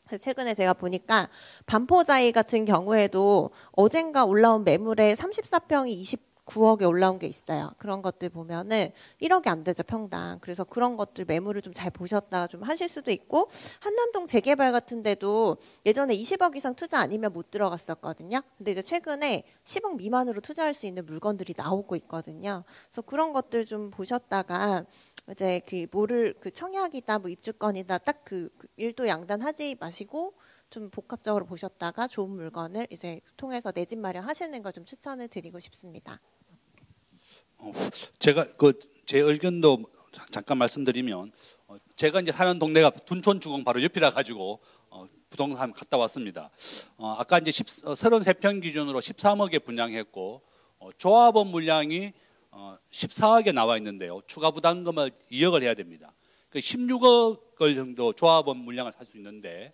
그래서 최근에 제가 보니까 반포자이 같은 경우에도 어젠가 올라온 매물에 34평이 29억에 올라온 게 있어요. 그런 것들 보면은 1억이 안 되죠, 평당. 그래서 그런 것들 매물을 좀 잘 보셨다가 좀 하실 수도 있고 한남동 재개발 같은 데도 예전에 20억 이상 투자 아니면 못 들어갔었거든요. 근데 이제 최근에 10억 미만으로 투자할 수 있는 물건들이 나오고 있거든요. 그래서 그런 것들 좀 보셨다가 이제 그 청약이다 뭐 입주권이다 딱 그 일도 양단하지 마시고 좀 복합적으로 보셨다가 좋은 물건을 이제 통해서 내 집 마련하시는 걸 좀 추천을 드리고 싶습니다. 제가 제 의견도 잠깐 말씀드리면 제가 이제 사는 동네가 둔촌주공 바로 옆이라 가지고 부동산 갔다 왔습니다. 아까 이제 33평 기준으로 13억에 분양했고 조합원 물량이 14억에 나와 있는데요. 추가 부담금을 2억을 해야 됩니다. 16억을 정도 조합원 물량을 살 수 있는데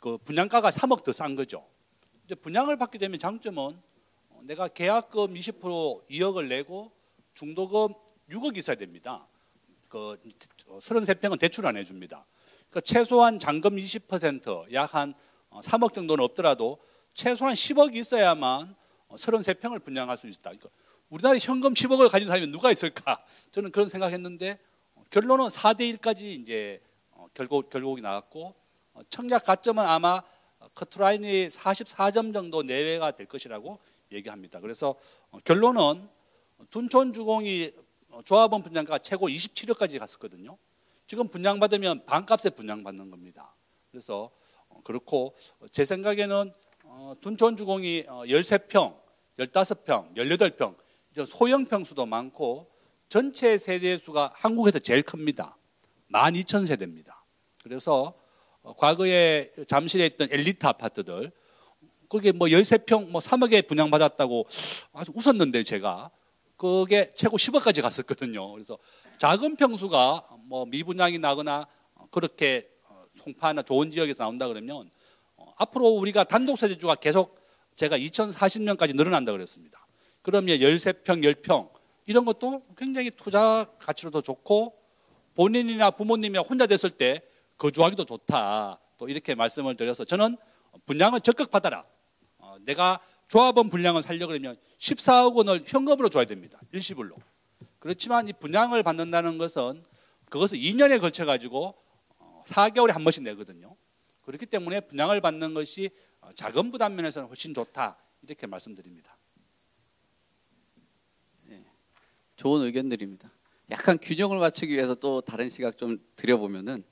그 분양가가 3억 더 싼 거죠. 이제 분양을 받게 되면 장점은 내가 계약금 20% 2억을 내고 중도금 6억 있어야 됩니다. 그 33평은 대출 안 해줍니다. 그러니까 최소한 잔금 20% 약 한 3억 정도는 없더라도 최소한 10억이 있어야만 33평을 분양할 수 있다. 그러니까 우리나라에 현금 10억을 가진 사람이 누가 있을까? 저는 그런 생각했는데 결론은 4대 1까지 이제 결국이 나왔고 청약 가점은 아마 커트라인이 44점 정도 내외가 될 것이라고 얘기합니다. 그래서 결론은 둔촌주공이 조합원 분양가가 최고 27억까지 갔었거든요. 지금 분양받으면 반값에 분양받는 겁니다. 그래서 그렇고 제 생각에는 둔촌주공이 13평, 15평, 18평 소형 평수도 많고 전체 세대수가 한국에서 제일 큽니다. 12,000세대입니다. 그래서 과거에 잠실에 있던 엘리트 아파트들 그게 뭐 13평 뭐 3억에 분양받았다고 아주 웃었는데 제가 그게 최고 10억까지 갔었거든요. 그래서 작은 평수가 뭐 미분양이 나거나 그렇게 송파나 좋은 지역에서 나온다 그러면 앞으로 우리가 단독세대주가 계속 제가 2040년까지 늘어난다 그랬습니다. 그러면 13평, 10평 이런 것도 굉장히 투자 가치로도 좋고 본인이나 부모님이나 혼자 됐을 때 거주하기도 좋다. 또 이렇게 말씀을 드려서 저는 분양을 적극 받아라. 내가 조합원 분양을 살려고 그러면 14억 원을 현금으로 줘야 됩니다. 일시불로. 그렇지만 이 분양을 받는다는 것은 그것을 2년에 걸쳐 가지고 4개월에 한 번씩 내거든요. 그렇기 때문에 분양을 받는 것이 자금 부담 면에서는 훨씬 좋다. 이렇게 말씀드립니다. 좋은 의견들입니다. 약간 균형을 맞추기 위해서 또 다른 시각 좀 드려보면은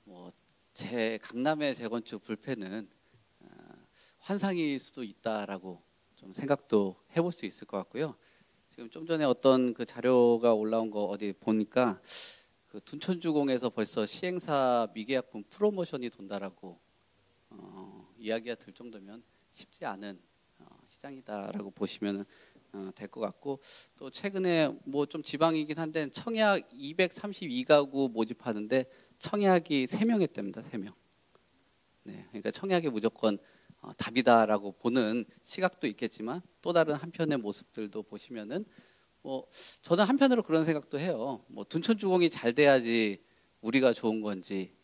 뭐 제 강남의 재건축 불패는 환상일 수도 있다라고 좀 생각도 해볼 수 있을 것 같고요. 지금 좀 전에 어떤 그 자료가 올라온 거 어디 보니까 그 둔촌주공에서 벌써 시행사 미계약분 프로모션이 돈다라고 이야기가 들 정도면 쉽지 않은 시장이다라고 보시면 될 것 같고, 또 최근에 뭐 좀 지방이긴 한데 청약 232가구 모집하는데 청약이 3명 했답니다. 3명. 네, 그러니까 청약이 무조건 답이다라고 보는 시각도 있겠지만 또 다른 한편의 모습들도 보시면은 뭐 저는 한편으로 그런 생각도 해요. 뭐 둔촌주공이 잘 돼야지 우리가 좋은 건지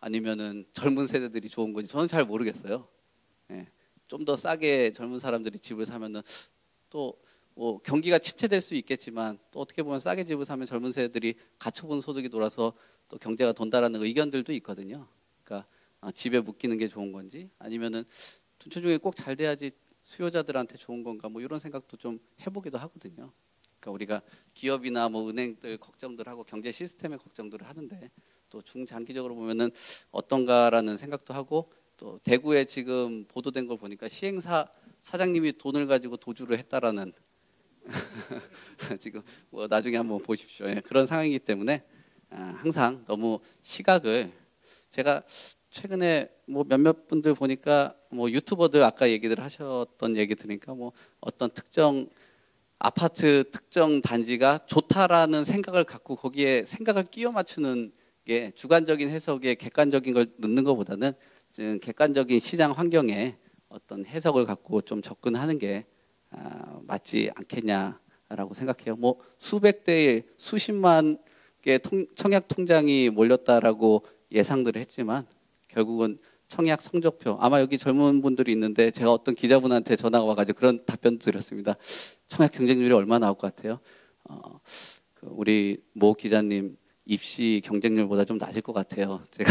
아니면은 젊은 세대들이 좋은 건지 저는 잘 모르겠어요. 네, 좀 더 싸게 젊은 사람들이 집을 사면은 또 뭐 경기가 침체될 수 있겠지만 또 어떻게 보면 싸게 집을 사면 젊은 세대들이 갖춰본 소득이 돌아서 또 경제가 돈다라는 의견들도 있거든요. 그러니까 집에 묶이는 게 좋은 건지 아니면은 둔촌주공이 꼭 잘 돼야지 수요자들한테 좋은 건가 뭐 이런 생각도 좀 해보기도 하거든요. 그러니까 우리가 기업이나 뭐 은행들 걱정들 하고 경제 시스템의 걱정들을 하는데 또 중장기적으로 보면은 어떤가라는 생각도 하고, 또 대구에 지금 보도된 걸 보니까 시행사 사장님이 돈을 가지고 도주를 했다라는 지금 뭐 나중에 한번 보십시오. 예, 그런 상황이기 때문에 항상 너무 시각을, 제가 최근에 뭐 몇몇 분들 보니까 뭐 유튜버들 아까 얘기들 하셨던 얘기 들으니까 뭐 어떤 특정 아파트 특정 단지가 좋다라는 생각을 갖고 거기에 생각을 끼워 맞추는 게 주관적인 해석에 객관적인 걸 넣는 것보다는 지금 객관적인 시장 환경에 어떤 해석을 갖고 좀 접근하는 게 맞지 않겠냐라고 생각해요. 뭐 수백 대의 수십만 개 청약 통장이 몰렸다라고 예상들을 했지만 결국은 청약 성적표, 아마 여기 젊은 분들이 있는데 제가 어떤 기자분한테 전화가 와가지고 그런 답변도 드렸습니다. 청약 경쟁률이 얼마 나올 것 같아요? 우리 모 기자님 입시 경쟁률보다 좀 낮을 것 같아요. 제가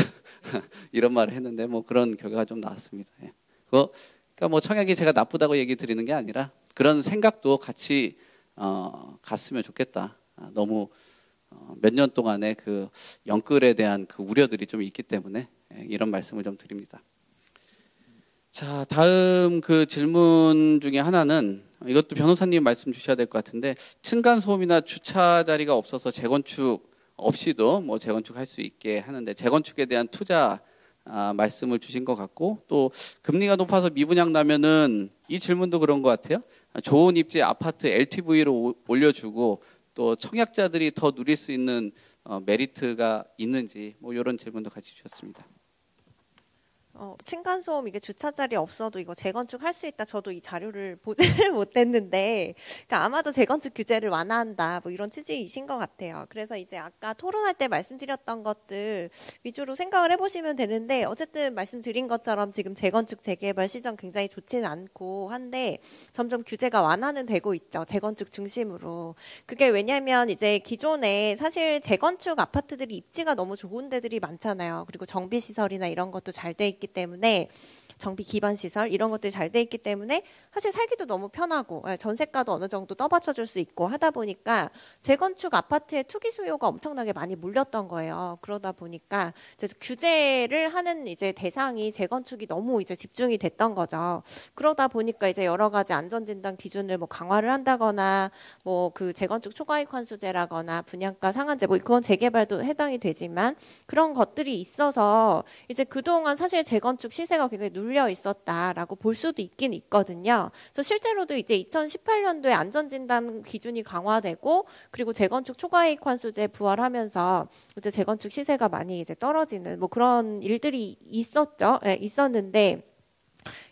이런 말을 했는데 뭐 그런 결과가 좀 나왔습니다. 예. 그러니까 뭐 청약이 제가 나쁘다고 얘기 드리는 게 아니라 그런 생각도 같이 갔으면 좋겠다. 너무 몇 년 동안의 그 영끌에 대한 그 우려들이 좀 있기 때문에 이런 말씀을 좀 드립니다. 자, 다음 그 질문 중에 하나는 이것도 변호사님 말씀 주셔야 될 것 같은데, 층간 소음이나 주차 자리가 없어서 재건축 없이도 뭐 재건축할 수 있게 하는데 재건축에 대한 투자 말씀을 주신 것 같고, 또 금리가 높아서 미분양 나면은 이 질문도 그런 것 같아요. 좋은 입지 아파트 LTV로 올려주고 또 청약자들이 더 누릴 수 있는 메리트가 있는지 뭐 이런 질문도 같이 주셨습니다. 층간소음 이게 주차 자리 없어도 이거 재건축 할 수 있다. 저도 이 자료를 보지를 못했는데, 그러니까 아마도 재건축 규제를 완화한다. 뭐 이런 취지이신 것 같아요. 그래서 이제 아까 토론할 때 말씀드렸던 것들 위주로 생각을 해보시면 되는데, 어쨌든 말씀드린 것처럼 지금 재건축 재개발 시장 굉장히 좋지는 않고 한데 점점 규제가 완화는 되고 있죠. 재건축 중심으로. 그게 왜냐면 이제 기존에 사실 재건축 아파트들이 입지가 너무 좋은 데들이 많잖아요. 그리고 정비 시설이나 이런 것도 잘 돼 있기 때문에, 정비 기반 시설 이런 것들이 잘 돼 있기 때문에 사실 살기도 너무 편하고 전세가도 어느 정도 떠받쳐줄 수 있고 하다 보니까 재건축 아파트의 투기 수요가 엄청나게 많이 몰렸던 거예요. 그러다 보니까 이제 규제를 하는 이제 대상이 재건축이 너무 이제 집중이 됐던 거죠. 그러다 보니까 이제 여러 가지 안전진단 기준을 뭐 강화를 한다거나 뭐 그 재건축 초과이익 환수제라거나 분양가 상한제 뭐 그건 재개발도 해당이 되지만 그런 것들이 있어서 이제 그동안 사실 재건축 시세가 굉장히 눌려 있었다라고 볼 수도 있긴 있거든요. 그래서 실제로도 이제 2018년도에 안전진단 기준이 강화되고 그리고 재건축 초과이익 환수제 부활하면서 이제 재건축 시세가 많이 이제 떨어지는 뭐 그런 일들이 있었죠. 네, 있었는데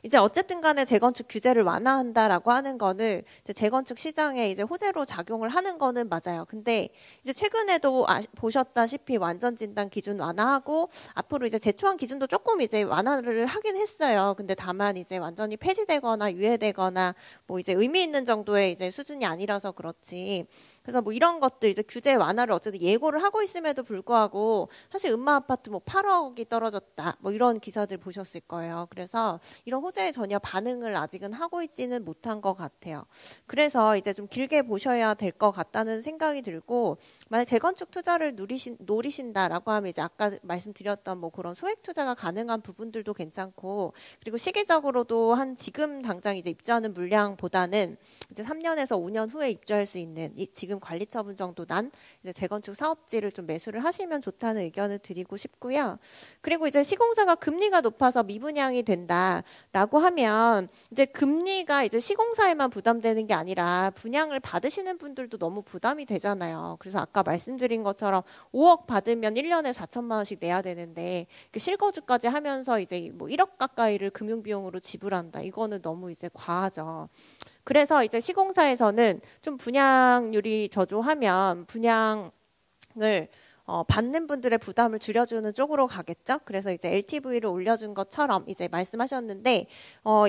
이제 어쨌든 간에 재건축 규제를 완화한다라고 하는 거는 이제 재건축 시장에 이제 호재로 작용을 하는 거는 맞아요. 근데 이제 최근에도 보셨다시피 완전 진단 기준 완화하고 앞으로 이제 제초안 기준도 조금 이제 완화를 하긴 했어요. 근데 다만 이제 완전히 폐지되거나 유예되거나 뭐 이제 의미 있는 정도의 이제 수준이 아니라서 그렇지. 그래서 뭐 이런 것들 이제 규제 완화를 어쨌든 예고를 하고 있음에도 불구하고 사실 음마 아파트 뭐 8억이 떨어졌다 뭐 이런 기사들 보셨을 거예요. 그래서 이런 호재에 전혀 반응을 아직은 하고 있지는 못한 것 같아요. 그래서 이제 좀 길게 보셔야 될 것 같다는 생각이 들고, 만약 재건축 투자를 노리신다라고 하면 이제 아까 말씀드렸던 뭐 그런 소액 투자가 가능한 부분들도 괜찮고, 그리고 시기적으로도 한 지금 당장 이제 입주하는 물량보다는 이제 3년에서 5년 후에 입주할 수 있는 이 지금 관리 처분 정도 난 이제 재건축 사업지를 좀 매수를 하시면 좋다는 의견을 드리고 싶고요. 그리고 이제 시공사가 금리가 높아서 미분양이 된다라고 하면 이제 금리가 이제 시공사에만 부담되는 게 아니라 분양을 받으시는 분들도 너무 부담이 되잖아요. 그래서 아까 말씀드린 것처럼 5억 받으면 1년에 4천만 원씩 내야 되는데 실거주까지 하면서 이제 뭐 1억 가까이를 금융비용으로 지불한다. 이거는 너무 이제 과하죠. 그래서 이제 시공사에서는 좀 분양률이 저조하면 분양을 받는 분들의 부담을 줄여주는 쪽으로 가겠죠. 그래서 이제 LTV를 올려준 것처럼 이제 말씀하셨는데,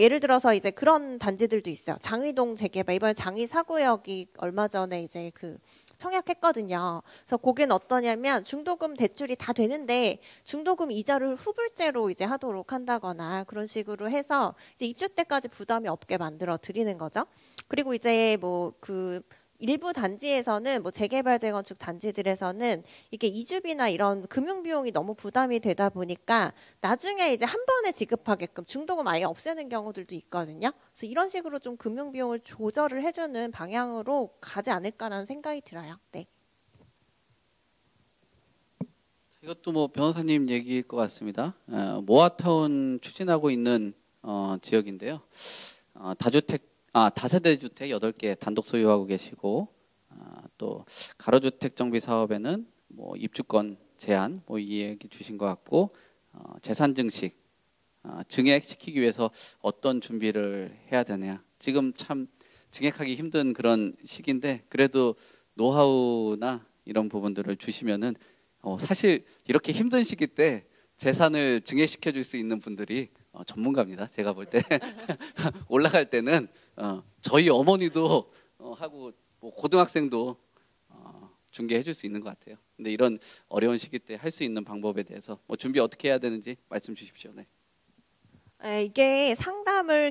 예를 들어서 이제 그런 단지들도 있어요. 장위동 재개발, 이번에 장위 4구역이 얼마 전에 이제 그 청약했거든요. 그래서 거기는 어떠냐면 중도금 대출이 다 되는데 중도금 이자를 후불제로 이제 하도록 한다거나 그런 식으로 해서 이제 입주 때까지 부담이 없게 만들어 드리는 거죠. 그리고 이제 뭐 그 일부 단지에서는 뭐 재개발 재건축 단지들에서는 이게 이주비나 이런 금융 비용이 너무 부담이 되다 보니까 나중에 이제 한 번에 지급하게끔 중도금 아예 없애는 경우들도 있거든요. 그래서 이런 식으로 좀 금융 비용을 조절을 해주는 방향으로 가지 않을까라는 생각이 들어요. 네. 이것도 뭐 변호사님 얘기일 것 같습니다. 모아타운 추진하고 있는 지역인데요. 다세대 주택 8개 단독 소유하고 계시고, 또 가로주택 정비 사업에는 뭐 입주권 제한 뭐 이 얘기 주신 것 같고, 재산 증식 증액 시키기 위해서 어떤 준비를 해야 되냐. 지금 참 증액하기 힘든 그런 시기인데 그래도 노하우나 이런 부분들을 주시면은 사실 이렇게 힘든 시기 때 재산을 증액시켜 줄 수 있는 분들이 전문가입니다. 제가 볼 때 올라갈 때는 저희 어머니도 하고 뭐 고등학생도 중개해 줄 수 있는 것 같아요. 근데 이런 어려운 시기 때 할 수 있는 방법에 대해서 뭐 준비 어떻게 해야 되는지 말씀 주십시오. 네. 이게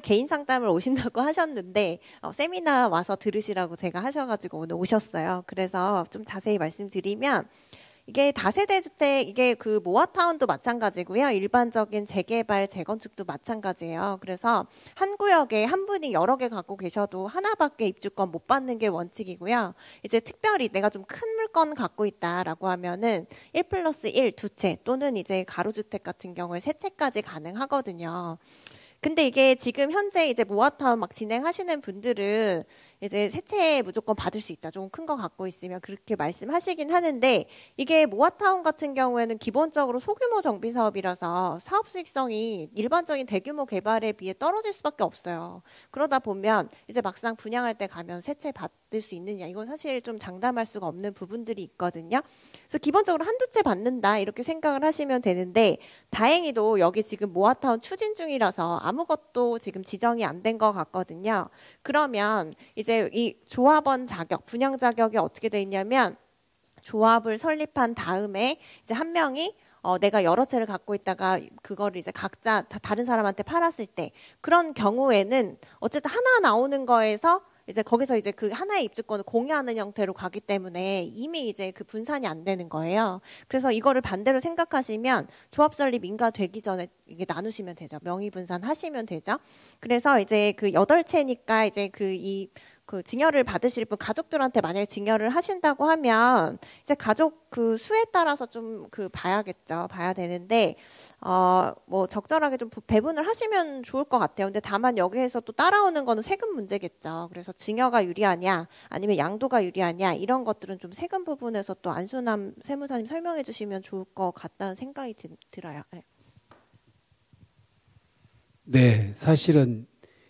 개인 상담을 오신다고 하셨는데 세미나 와서 들으시라고 제가 하셔가지고 오늘 오셨어요. 그래서 좀 자세히 말씀드리면, 이게 다세대 주택, 이게 그 모아타운도 마찬가지고요. 일반적인 재개발, 재건축도 마찬가지예요. 그래서 한 구역에 한 분이 여러 개 갖고 계셔도 하나밖에 입주권 못 받는 게 원칙이고요. 이제 특별히 내가 좀 큰 물건 갖고 있다라고 하면은 1+1 두 채 또는 이제 가로주택 같은 경우에 세 채까지 가능하거든요. 근데 이게 지금 현재 이제 모아타운 막 진행하시는 분들은 이제 세 채 무조건 받을 수 있다. 좀 큰 거 갖고 있으면 그렇게 말씀하시긴 하는데, 이게 모아타운 같은 경우에는 기본적으로 소규모 정비 사업이라서 사업 수익성이 일반적인 대규모 개발에 비해 떨어질 수밖에 없어요. 그러다 보면 이제 막상 분양할 때 가면 세 채 받을 수 있느냐, 이건 사실 좀 장담할 수가 없는 부분들이 있거든요. 그래서 기본적으로 한두 채 받는다 이렇게 생각을 하시면 되는데, 다행히도 여기 지금 모아타운 추진 중이라서 아무것도 지금 지정이 안 된 것 같거든요. 그러면 이제 이 조합원 자격, 분양 자격이 어떻게 돼 있냐면, 조합을 설립한 다음에 이제 한 명이 내가 여러 채를 갖고 있다가 그거를 이제 각자 다른 사람한테 팔았을 때, 그런 경우에는 어쨌든 하나 나오는 거에서 이제 거기서 이제 그 하나의 입주권을 공유하는 형태로 가기 때문에 이미 이제 그 분산이 안 되는 거예요. 그래서 이거를 반대로 생각하시면 조합 설립 인가되기 전에 이게 나누시면 되죠. 명의 분산하시면 되죠. 그래서 이제 그 8채니까 이제 그 증여를 받으실 분 가족들한테 만약에 증여를 하신다고 하면 이제 가족 그 수에 따라서 좀 봐야 되는데 뭐 적절하게 좀 배분을 하시면 좋을 것 같아요. 근데 다만 여기에서 또 따라오는 거는 세금 문제겠죠. 그래서 증여가 유리하냐 아니면 양도가 유리하냐 이런 것들은 좀 세금 부분에서 또 안순남 세무사님 설명해 주시면 좋을 것 같다는 생각이 들어요. 네. 네, 사실은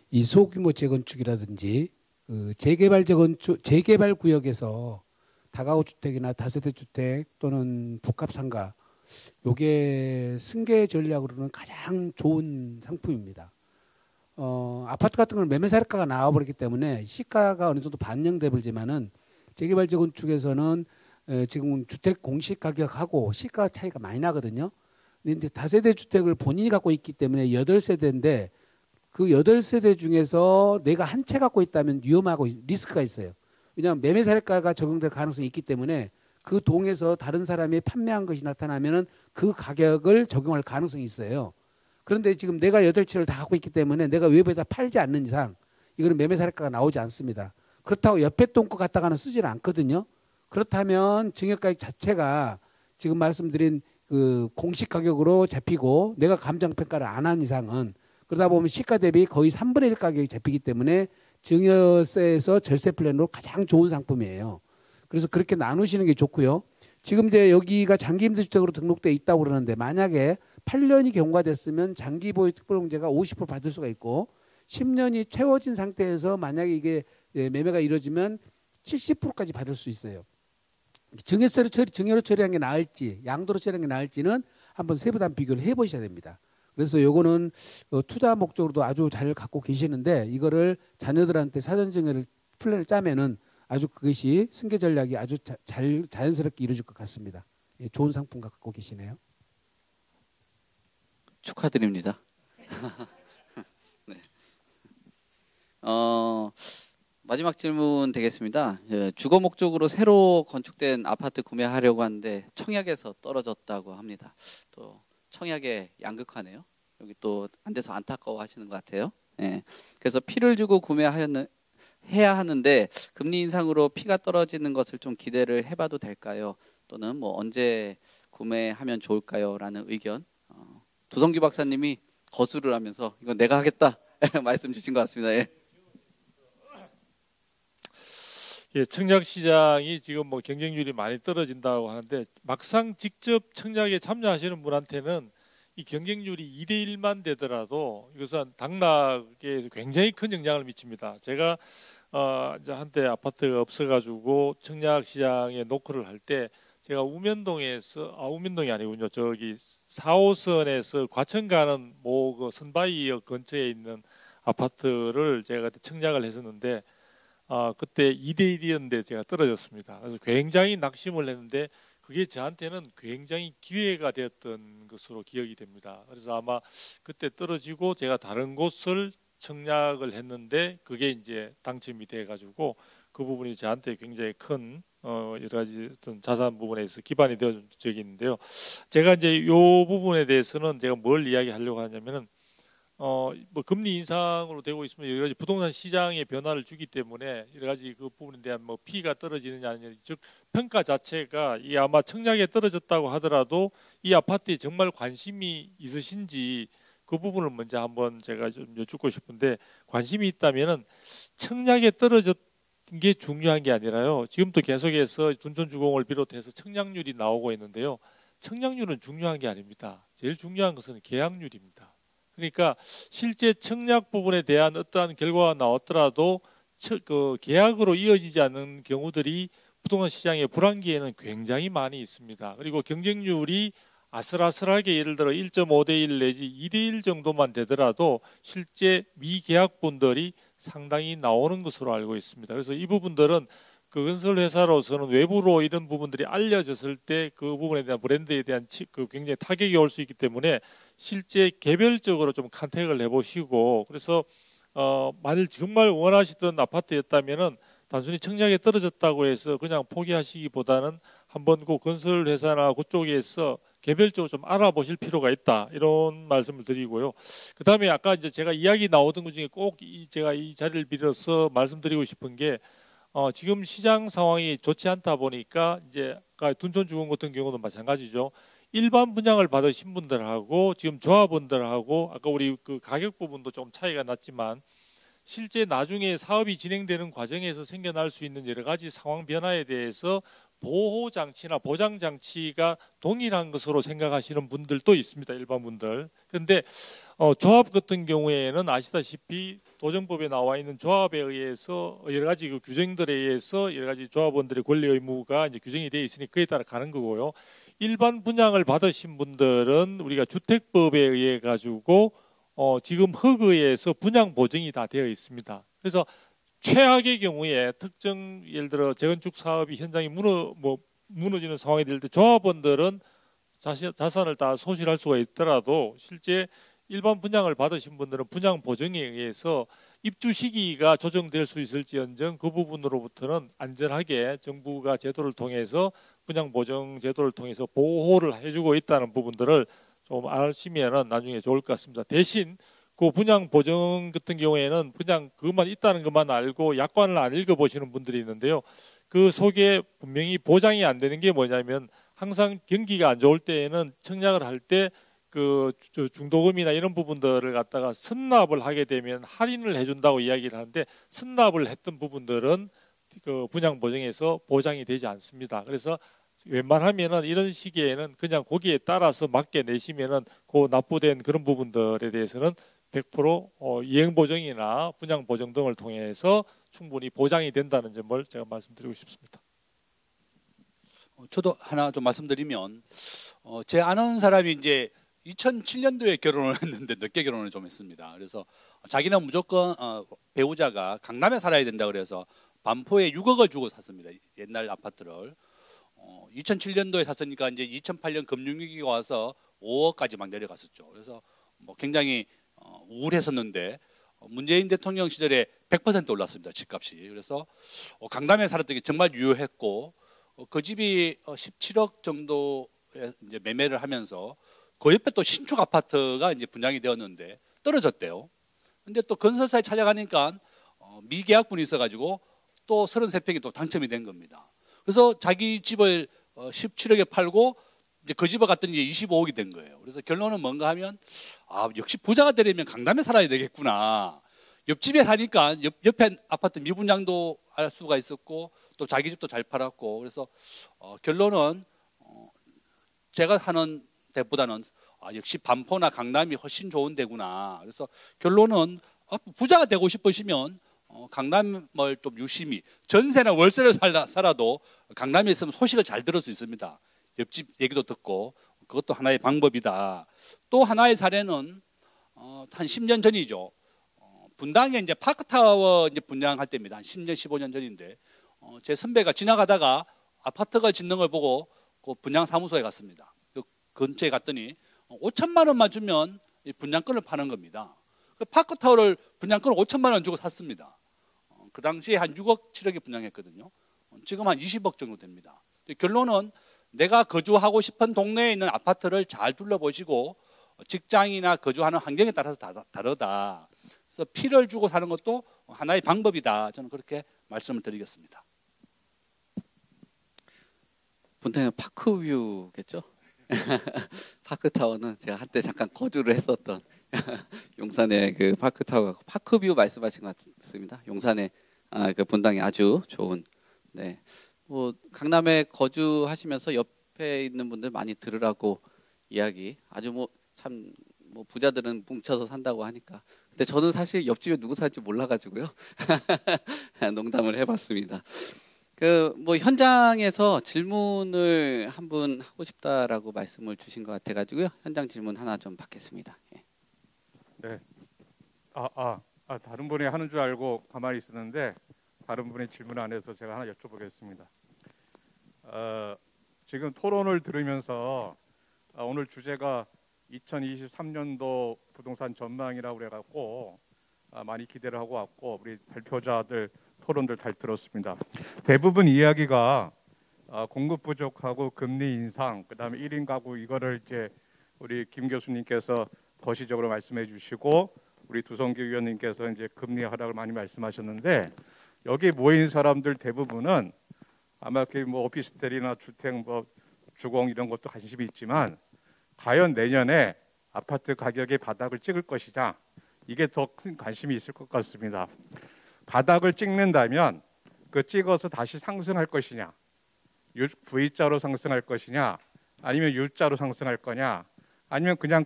이 소규모 재건축이라든지 재개발 구역에서 다가구 주택이나 다세대 주택 또는 복합 상가, 요게 승계 전략으로는 가장 좋은 상품입니다. 아파트 같은 건 매매 사례가가 나와버렸기 때문에 시가가 어느 정도 반영돼 버리지만은 재개발 재건축에서는 지금 주택 공시 가격하고 시가 차이가 많이 나거든요. 근데 이제 다세대 주택을 본인이 갖고 있기 때문에 8세대인데 그 8세대 중에서 내가 한 채 갖고 있다면 위험하고 리스크가 있어요. 왜냐하면 매매 사례가가 적용될 가능성이 있기 때문에 그 동에서 다른 사람이 판매한 것이 나타나면은 그 가격을 적용할 가능성이 있어요. 그런데 지금 내가 8채를 다 갖고 있기 때문에 내가 외부에다 팔지 않는 이상 이거는 매매 사례가가 나오지 않습니다. 그렇다고 옆에 동 거 갖다가는 쓰지는 않거든요. 그렇다면 증여가액 자체가 지금 말씀드린 그 공시 가격으로 잡히고 내가 감정 평가를 안 한 이상은 그러다 보면 시가 대비 거의 3분의 1 가격이 잡히기 때문에 증여세에서 절세 플랜으로 가장 좋은 상품이에요. 그래서 그렇게 나누시는 게 좋고요. 지금 이제 여기가 장기 임대주택으로 등록돼 있다고 그러는데 만약에 8년이 경과됐으면 장기 보유 특별공제가 50% 받을 수가 있고 10년이 채워진 상태에서 만약에 이게 매매가 이루어지면 70%까지 받을 수 있어요. 증여로 처리한 게 나을지 양도로 처리한 게 나을지는 한번 세부담 비교를 해보셔야 됩니다. 그래서 요거는 투자 목적으로도 아주 잘 갖고 계시는데 이거를 자녀들한테 사전 증여를 플랜을 짜면은 아주 그것이 승계 전략이 아주 자연스럽게 이루어질 것 같습니다. 예, 좋은 상품 갖고 계시네요. 축하드립니다. 네. 마지막 질문 되겠습니다. 주거 목적으로 새로 건축된 아파트 구매하려고 하는데 청약에서 떨어졌다고 합니다. 또 청약에 양극화네요. 여기 또 안 돼서 안타까워 하시는 것 같아요. 네. 그래서 피를 주고 해야 하는데 금리 인상으로 피가 떨어지는 것을 좀 기대를 해봐도 될까요? 또는 뭐 언제 구매하면 좋을까요? 라는 의견. 두성규 박사님이 거수를 하면서 이건 내가 하겠다 말씀 주신 것 같습니다. 예. 예, 청약 시장이 지금 뭐 경쟁률이 많이 떨어진다고 하는데 막상 직접 청약에 참여하시는 분한테는 이 경쟁률이 2대 1만 되더라도 이것은 당락에 굉장히 큰 영향을 미칩니다. 제가 이제 한때 아파트가 없어가지고 청약 시장에 노크를 할 때 제가 우면동에서 우면동이 아니군요. 저기 4호선에서 과천 가는 그 선바이역 근처에 있는 아파트를 제가 그때 청약을 했었는데 그때 2대 1이었는데 제가 떨어졌습니다. 그래서 굉장히 낙심을 했는데 그게 저한테는 굉장히 기회가 되었던 것으로 기억이 됩니다. 그래서 아마 그때 떨어지고 제가 다른 곳을 청약을 했는데 그게 이제 당첨이 돼가지고 그 부분이 저한테 굉장히 큰 여러 가지 어떤 자산 부분에서 기반이 되어준 적이 있는데요. 제가 이제 이 부분에 대해서는 제가 뭘 이야기하려고 하냐면은 뭐 금리 인상으로 되고 있으면 여러 가지 부동산 시장의 변화를 주기 때문에 여러 가지 그 부분에 대한 뭐 피가 떨어지느냐 아니냐, 즉 평가 자체가 이 아마 청약에 떨어졌다고 하더라도 이 아파트에 정말 관심이 있으신지 그 부분을 먼저 한번 제가 좀 여쭙고 싶은데 관심이 있다면은 청약에 떨어졌 게 중요한 게 아니라요. 지금도 계속해서 둔촌주공을 비롯해서 청약률이 나오고 있는데요. 청약률은 중요한 게 아닙니다. 제일 중요한 것은 계약률입니다. 그러니까 실제 청약 부분에 대한 어떠한 결과가 나왔더라도 그 계약으로 이어지지 않는 경우들이 부동산 시장의 불황기에는 굉장히 많이 있습니다. 그리고 경쟁률이 아슬아슬하게 예를 들어 1.5대 1 내지 2대 1 정도만 되더라도 실제 미계약분들이 상당히 나오는 것으로 알고 있습니다. 그래서 이 부분들은 그 건설 회사로서는 외부로 이런 부분들이 알려졌을 때 그 부분에 대한 브랜드에 대한 그 굉장히 타격이 올 수 있기 때문에 실제 개별적으로 좀 컨택을 해보시고 그래서 만일 정말 원하시던 아파트였다면은 단순히 청약에 떨어졌다고 해서 그냥 포기하시기보다는 한번 그 건설 회사나 그쪽에서 개별적으로 좀 알아보실 필요가 있다 이런 말씀을 드리고요. 그 다음에 아까 이제 제가 이야기 나오던 것 중에 꼭 제가 이 자리를 빌어서 말씀드리고 싶은 게 지금 시장 상황이 좋지 않다 보니까 이제 아까 둔촌주공 같은 경우도 마찬가지죠. 일반 분양을 받으신 분들하고 지금 조합원들하고 아까 우리 그 가격 부분도 좀 차이가 났지만 실제 나중에 사업이 진행되는 과정에서 생겨날 수 있는 여러 가지 상황 변화에 대해서 보호 장치나 보장 장치가 동일한 것으로 생각하시는 분들도 있습니다. 일반 분들. 그런데 조합 같은 경우에는 아시다시피 도정법에 나와 있는 조합에 의해서 여러 가지 그 규정들에 의해서 여러 가지 조합원들의 권리 의무가 이제 규정이 되어 있으니 그에 따라 가는 거고요. 일반 분양을 받으신 분들은 우리가 주택법에 의해 가지고 지금 허그에서 분양 보증이 다 되어 있습니다. 그래서 최악의 경우에 특정 예를 들어 재건축 사업이 현장이 무너지는 상황이 될 때 조합원들은 자산을 다 소실할 수가 있더라도 실제 일반 분양을 받으신 분들은 분양 보증에 의해서 입주 시기가 조정될 수 있을지언정 그 부분으로부터는 안전하게 정부가 제도를 통해서 분양 보증 제도를 통해서 보호를 해주고 있다는 부분들을 좀 아시면은 나중에 좋을 것 같습니다. 대신 그 분양 보증 같은 경우에는 그냥 그것만 있다는 것만 알고 약관을 안 읽어보시는 분들이 있는데요. 그 속에 분명히 보장이 안 되는 게 뭐냐면 항상 경기가 안 좋을 때에는 청약을 할 때 그 중도금이나 이런 부분들을 갖다가 선납을 하게 되면 할인을 해준다고 이야기를 하는데 선납을 했던 부분들은 그 분양 보증에서 보장이 되지 않습니다. 그래서 웬만하면은 이런 시기에는 그냥 거기에 따라서 맞게 내시면은 그 납부된 그런 부분들에 대해서는 100% 이행 보증이나 분양 보증 등을 통해서 충분히 보장이 된다는 점을 제가 말씀드리고 싶습니다. 저도 하나 좀 말씀드리면 제 아는 사람이 이제 2007년도에 결혼을 했는데 늦게 결혼을 좀 했습니다. 그래서 자기는 무조건 배우자가 강남에 살아야 된다 그래서 반포에 6억을 주고 샀습니다. 옛날 아파트를. 2007년도에 샀으니까 이제 2008년 금융위기가 와서 5억까지 막 내려갔었죠. 그래서 뭐 굉장히 우울했었는데 문재인 대통령 시절에 100% 올랐습니다. 집값이. 그래서 강남에 살았던 게 정말 유효했고 그 집이 17억 정도에 이제 매매를 하면서 그 옆에 또 신축 아파트가 이제 분양이 되었는데 떨어졌대요. 근데 또 건설사에 찾아가니까 미계약분이 있어가지고 또 33평이 또 당첨이 된 겁니다. 그래서 자기 집을 17억에 팔고 이제 그 집에 갔더니 이제 25억이 된 거예요. 그래서 결론은 뭔가 하면 역시 부자가 되려면 강남에 살아야 되겠구나. 옆집에 사니까 옆에 아파트 미분양도 할 수가 있었고 또 자기 집도 잘 팔았고 그래서 결론은 제가 사는 데보다는 역시 반포나 강남이 훨씬 좋은 데구나. 그래서 결론은 부자가 되고 싶으시면 강남을 좀 유심히 전세나 월세를 살아도 강남에 있으면 소식을 잘 들을 수 있습니다. 옆집 얘기도 듣고 그것도 하나의 방법이다. 또 하나의 사례는 한 10년 전이죠. 분당에 이제 파크타워 이제 분양할 때입니다. 한 10년, 15년 전인데 제 선배가 지나가다가 아파트가 짓는 걸 보고 그 분양 사무소에 갔습니다. 그 근처에 갔더니 5천만 원만 주면 분양권을 파는 겁니다. 그 파크타워를 분양권을 5천만 원 주고 샀습니다. 그 당시에 한 6억, 7억에 분양했거든요. 지금 한 20억 정도 됩니다. 결론은 내가 거주하고 싶은 동네에 있는 아파트를 잘 둘러보시고 직장이나 거주하는 환경에 따라서 다르다. 그래서 피를 주고 사는 것도 하나의 방법이다. 저는 그렇게 말씀을 드리겠습니다. 분당의 파크뷰겠죠? 파크타워는 제가 한때 잠깐 거주를 했었던 용산의 그 파크타워, 파크뷰 말씀하신 것 같습니다. 용산의 그 분당이 아주 좋은. 네, 뭐 강남에 거주하시면서 옆에 있는 분들 많이 들으라고 이야기. 아주 뭐 참 뭐 부자들은 뭉쳐서 산다고 하니까. 근데 저는 사실 옆집에 누구 사는지 몰라가지고요. 농담을 해봤습니다. 그 뭐 현장에서 질문을 한 분 하고 싶다라고 말씀을 주신 것 같아가지고요. 현장 질문 하나 좀 받겠습니다. 예. 네. 다른 분이 하는 줄 알고 가만히 있었는데 다른 분이 질문 안 해서 제가 하나 여쭤보겠습니다. 지금 토론을 들으면서 오늘 주제가 2023년도 부동산 전망이라고 그래갖고 많이 기대를 하고 왔고 우리 발표자들 토론들 잘 들었습니다. 대부분 이야기가 공급 부족하고 금리 인상, 그다음에 1인 가구 이거를 이제 우리 김 교수님께서 거시적으로 말씀해 주시고 우리 두성기 위원님께서 이제 금리 하락을 많이 말씀하셨는데 여기 모인 사람들 대부분은 아마 뭐 오피스텔이나 주택 뭐 주공 이런 것도 관심이 있지만 과연 내년에 아파트 가격의 바닥을 찍을 것이냐 이게 더 큰 관심이 있을 것 같습니다. 바닥을 찍는다면 그 찍어서 다시 상승할 것이냐 V자로 상승할 것이냐 아니면 U자로 상승할 거냐 아니면 그냥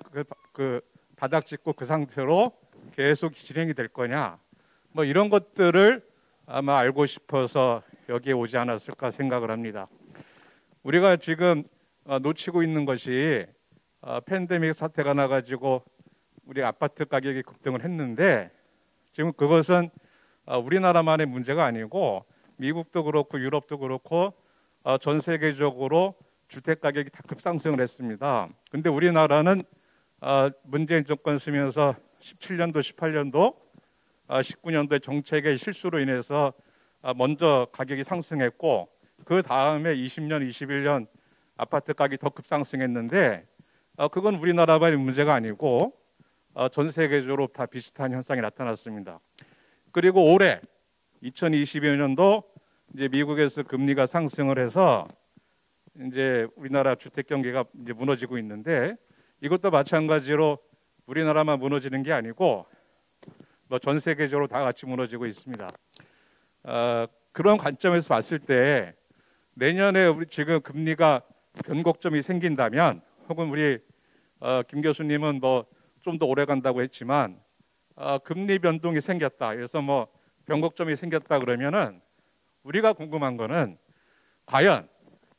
그 바닥 찍고 그 상태로 계속 진행이 될 거냐 뭐 이런 것들을 아마 알고 싶어서 여기에 오지 않았을까 생각을 합니다. 우리가 지금 놓치고 있는 것이 팬데믹 사태가 나가지고 우리 아파트 가격이 급등을 했는데 지금 그것은 우리나라만의 문제가 아니고 미국도 그렇고 유럽도 그렇고 전 세계적으로 주택 가격이 다 급상승을 했습니다. 근데 우리나라는 문재인 정권 쓰면서 17년도, 18년도, 19년도의 정책의 실수로 인해서 먼저 가격이 상승했고 그 다음에 20년, 21년 아파트 가격이 더 급상승했는데 그건 우리나라만의 문제가 아니고 전 세계적으로 다 비슷한 현상이 나타났습니다. 그리고 올해 2022년도 이제 미국에서 금리가 상승을 해서 이제 우리나라 주택 경기가 이제 무너지고 있는데 이것도 마찬가지로 우리나라만 무너지는 게 아니고 뭐 전 세계적으로 다 같이 무너지고 있습니다. 그런 관점에서 봤을 때 내년에 우리 지금 금리가 변곡점이 생긴다면 혹은 우리 김 교수님은 뭐 좀 더 오래 간다고 했지만 금리 변동이 생겼다. 그래서 뭐 변곡점이 생겼다 그러면은 우리가 궁금한 거는 과연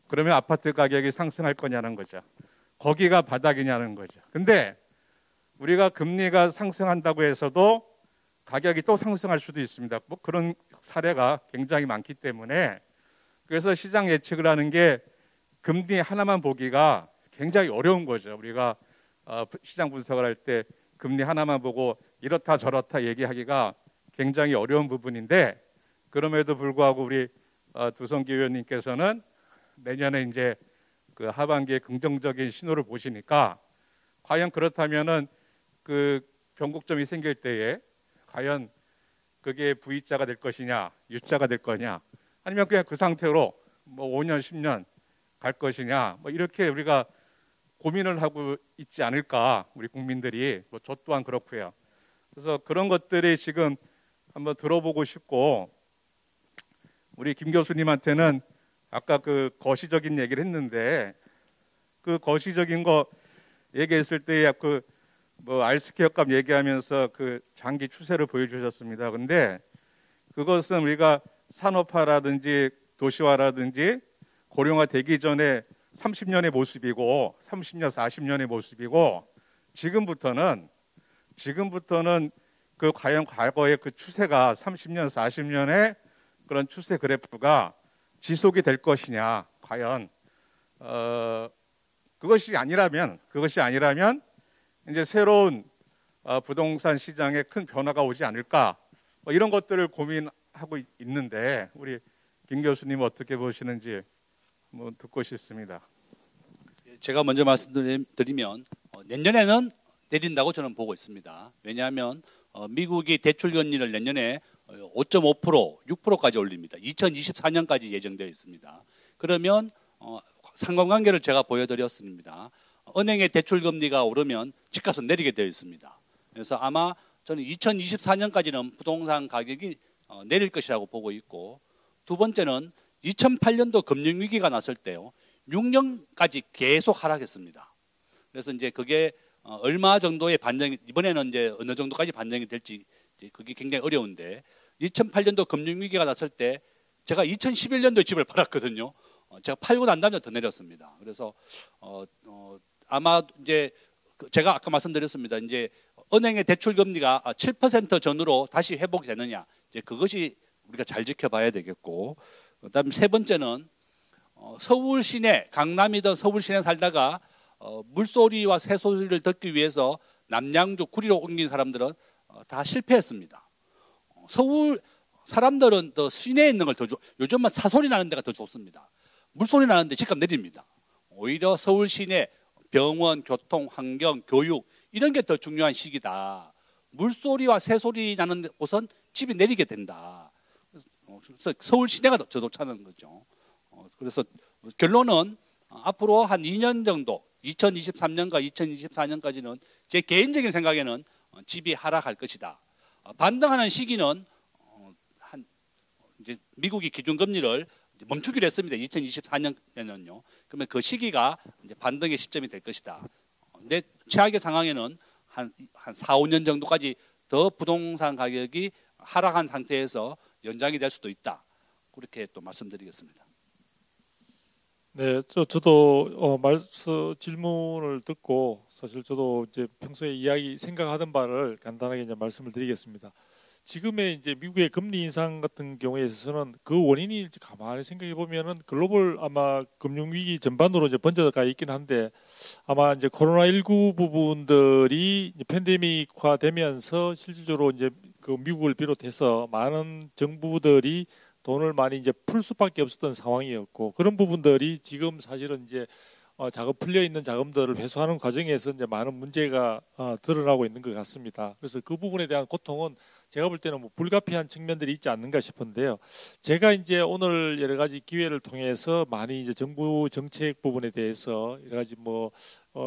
그러면 아파트 가격이 상승할 거냐는 거죠. 거기가 바닥이냐는 거죠. 근데 우리가 금리가 상승한다고 해서도 가격이 또 상승할 수도 있습니다. 뭐 그런 사례가 굉장히 많기 때문에 그래서 시장 예측을 하는 게 금리 하나만 보기가 굉장히 어려운 거죠. 우리가 시장 분석을 할 때 금리 하나만 보고 이렇다 저렇다 얘기하기가 굉장히 어려운 부분인데 그럼에도 불구하고 우리 두성기 의원님께서는 내년에 이제 그 하반기에 긍정적인 신호를 보시니까 과연 그렇다면은 그 변곡점이 생길 때에 과연 그게 V자가 될 것이냐 U자가 될 거냐 아니면 그냥 그 상태로 뭐 5년 10년 갈 것이냐 뭐 이렇게 우리가 고민을 하고 있지 않을까 우리 국민들이 뭐 저 또한 그렇고요. 그래서 그런 것들이 지금 한번 들어보고 싶고 우리 김 교수님한테는 아까 그 거시적인 얘기를 했는데 그 거시적인 거 얘기했을 때 그 뭐 R스퀘어값 얘기하면서 그 장기 추세를 보여주셨습니다. 근데 그것은 우리가 산업화라든지 도시화라든지 고령화 되기 전에 30년의 모습이고 30년, 40년의 모습이고 지금부터는 그 과연 과거의 그 추세가 30년, 40년의 그런 추세 그래프가 지속이 될 것이냐 과연 그것이 아니라면 이제 새로운 부동산 시장에 큰 변화가 오지 않을까 뭐 이런 것들을 고민하고 있는데 우리 김 교수님 어떻게 보시는지 뭐 듣고 싶습니다. 제가 먼저 말씀드리면 내년에는 내린다고 저는 보고 있습니다. 왜냐하면 미국이 대출 금리를 내년에 5.5%, 6%까지 올립니다. 2024년까지 예정되어 있습니다. 그러면 상관관계를 제가 보여드렸습니다. 은행의 대출 금리가 오르면 집값은 내리게 되어 있습니다. 그래서 아마 저는 2024년까지는 부동산 가격이 내릴 것이라고 보고 있고 두 번째는 2008년도 금융위기가 났을 때요. 6년까지 계속 하락했습니다. 그래서 이제 그게 얼마 정도의 반영이 이번에는 이제 어느 정도까지 반영이 될지 그게 굉장히 어려운데 2008년도 금융위기가 났을 때 제가 2011년도에 집을 팔았거든요. 제가 팔고 난 다음에 더 내렸습니다. 그래서 아마 이제 제가 아까 말씀드렸습니다. 이제 은행의 대출 금리가 7% 전후로 다시 회복이 되느냐 이제 그것이 우리가 잘 지켜봐야 되겠고 그다음 세 번째는 서울 시내 강남이든 서울 시내 살다가 물소리와 새소리를 듣기 위해서 남양주 구리로 옮긴 사람들은 다 실패했습니다. 서울 사람들은 더 시내에 있는 걸 더 요즘은 사소리 나는 데가 더 좋습니다. 물소리 나는데 집값 내립니다. 오히려 서울 시내 병원, 교통, 환경, 교육 이런 게 더 중요한 시기다. 물소리와 새소리 나는 곳은 집이 내리게 된다. 그래서 서울 시내가 더 좋다는 거죠. 그래서 결론은 앞으로 한 2년 정도 2023년과 2024년까지는 제 개인적인 생각에는 집이 하락할 것이다. 반등하는 시기는 한 이제 미국이 기준금리를 멈추기로 했습니다. 2024년에는요. 그러면 그 시기가 이제 반등의 시점이 될 것이다. 근데 최악의 상황에는 한 4, 5년 정도까지 더 부동산 가격이 하락한 상태에서 연장이 될 수도 있다. 그렇게 또 말씀드리겠습니다. 네, 저도 질문을 듣고 사실 저도 이제 평소에 생각하던 바를 간단하게 이제 말씀을 드리겠습니다. 지금의 이제 미국의 금리 인상 같은 경우에 있어서는 그 원인이 가만히 생각해 보면은 글로벌 아마 금융 위기 전반으로 이제 번져가 있긴 한데 아마 이제 코로나19 부분들이 이제 팬데믹화 되면서 실질적으로 이제 그 미국을 비롯해서 많은 정부들이 돈을 많이 이제 풀 수밖에 없었던 상황이었고 그런 부분들이 지금 사실은 이제 자금 풀려 있는 자금들을 회수하는 과정에서 이제 많은 문제가 드러나고 있는 것 같습니다. 그래서 그 부분에 대한 고통은 제가 볼 때는 뭐 불가피한 측면들이 있지 않는가 싶은데요. 제가 이제 오늘 여러 가지 기회를 통해서 많이 이제 정부 정책 부분에 대해서 여러 가지 뭐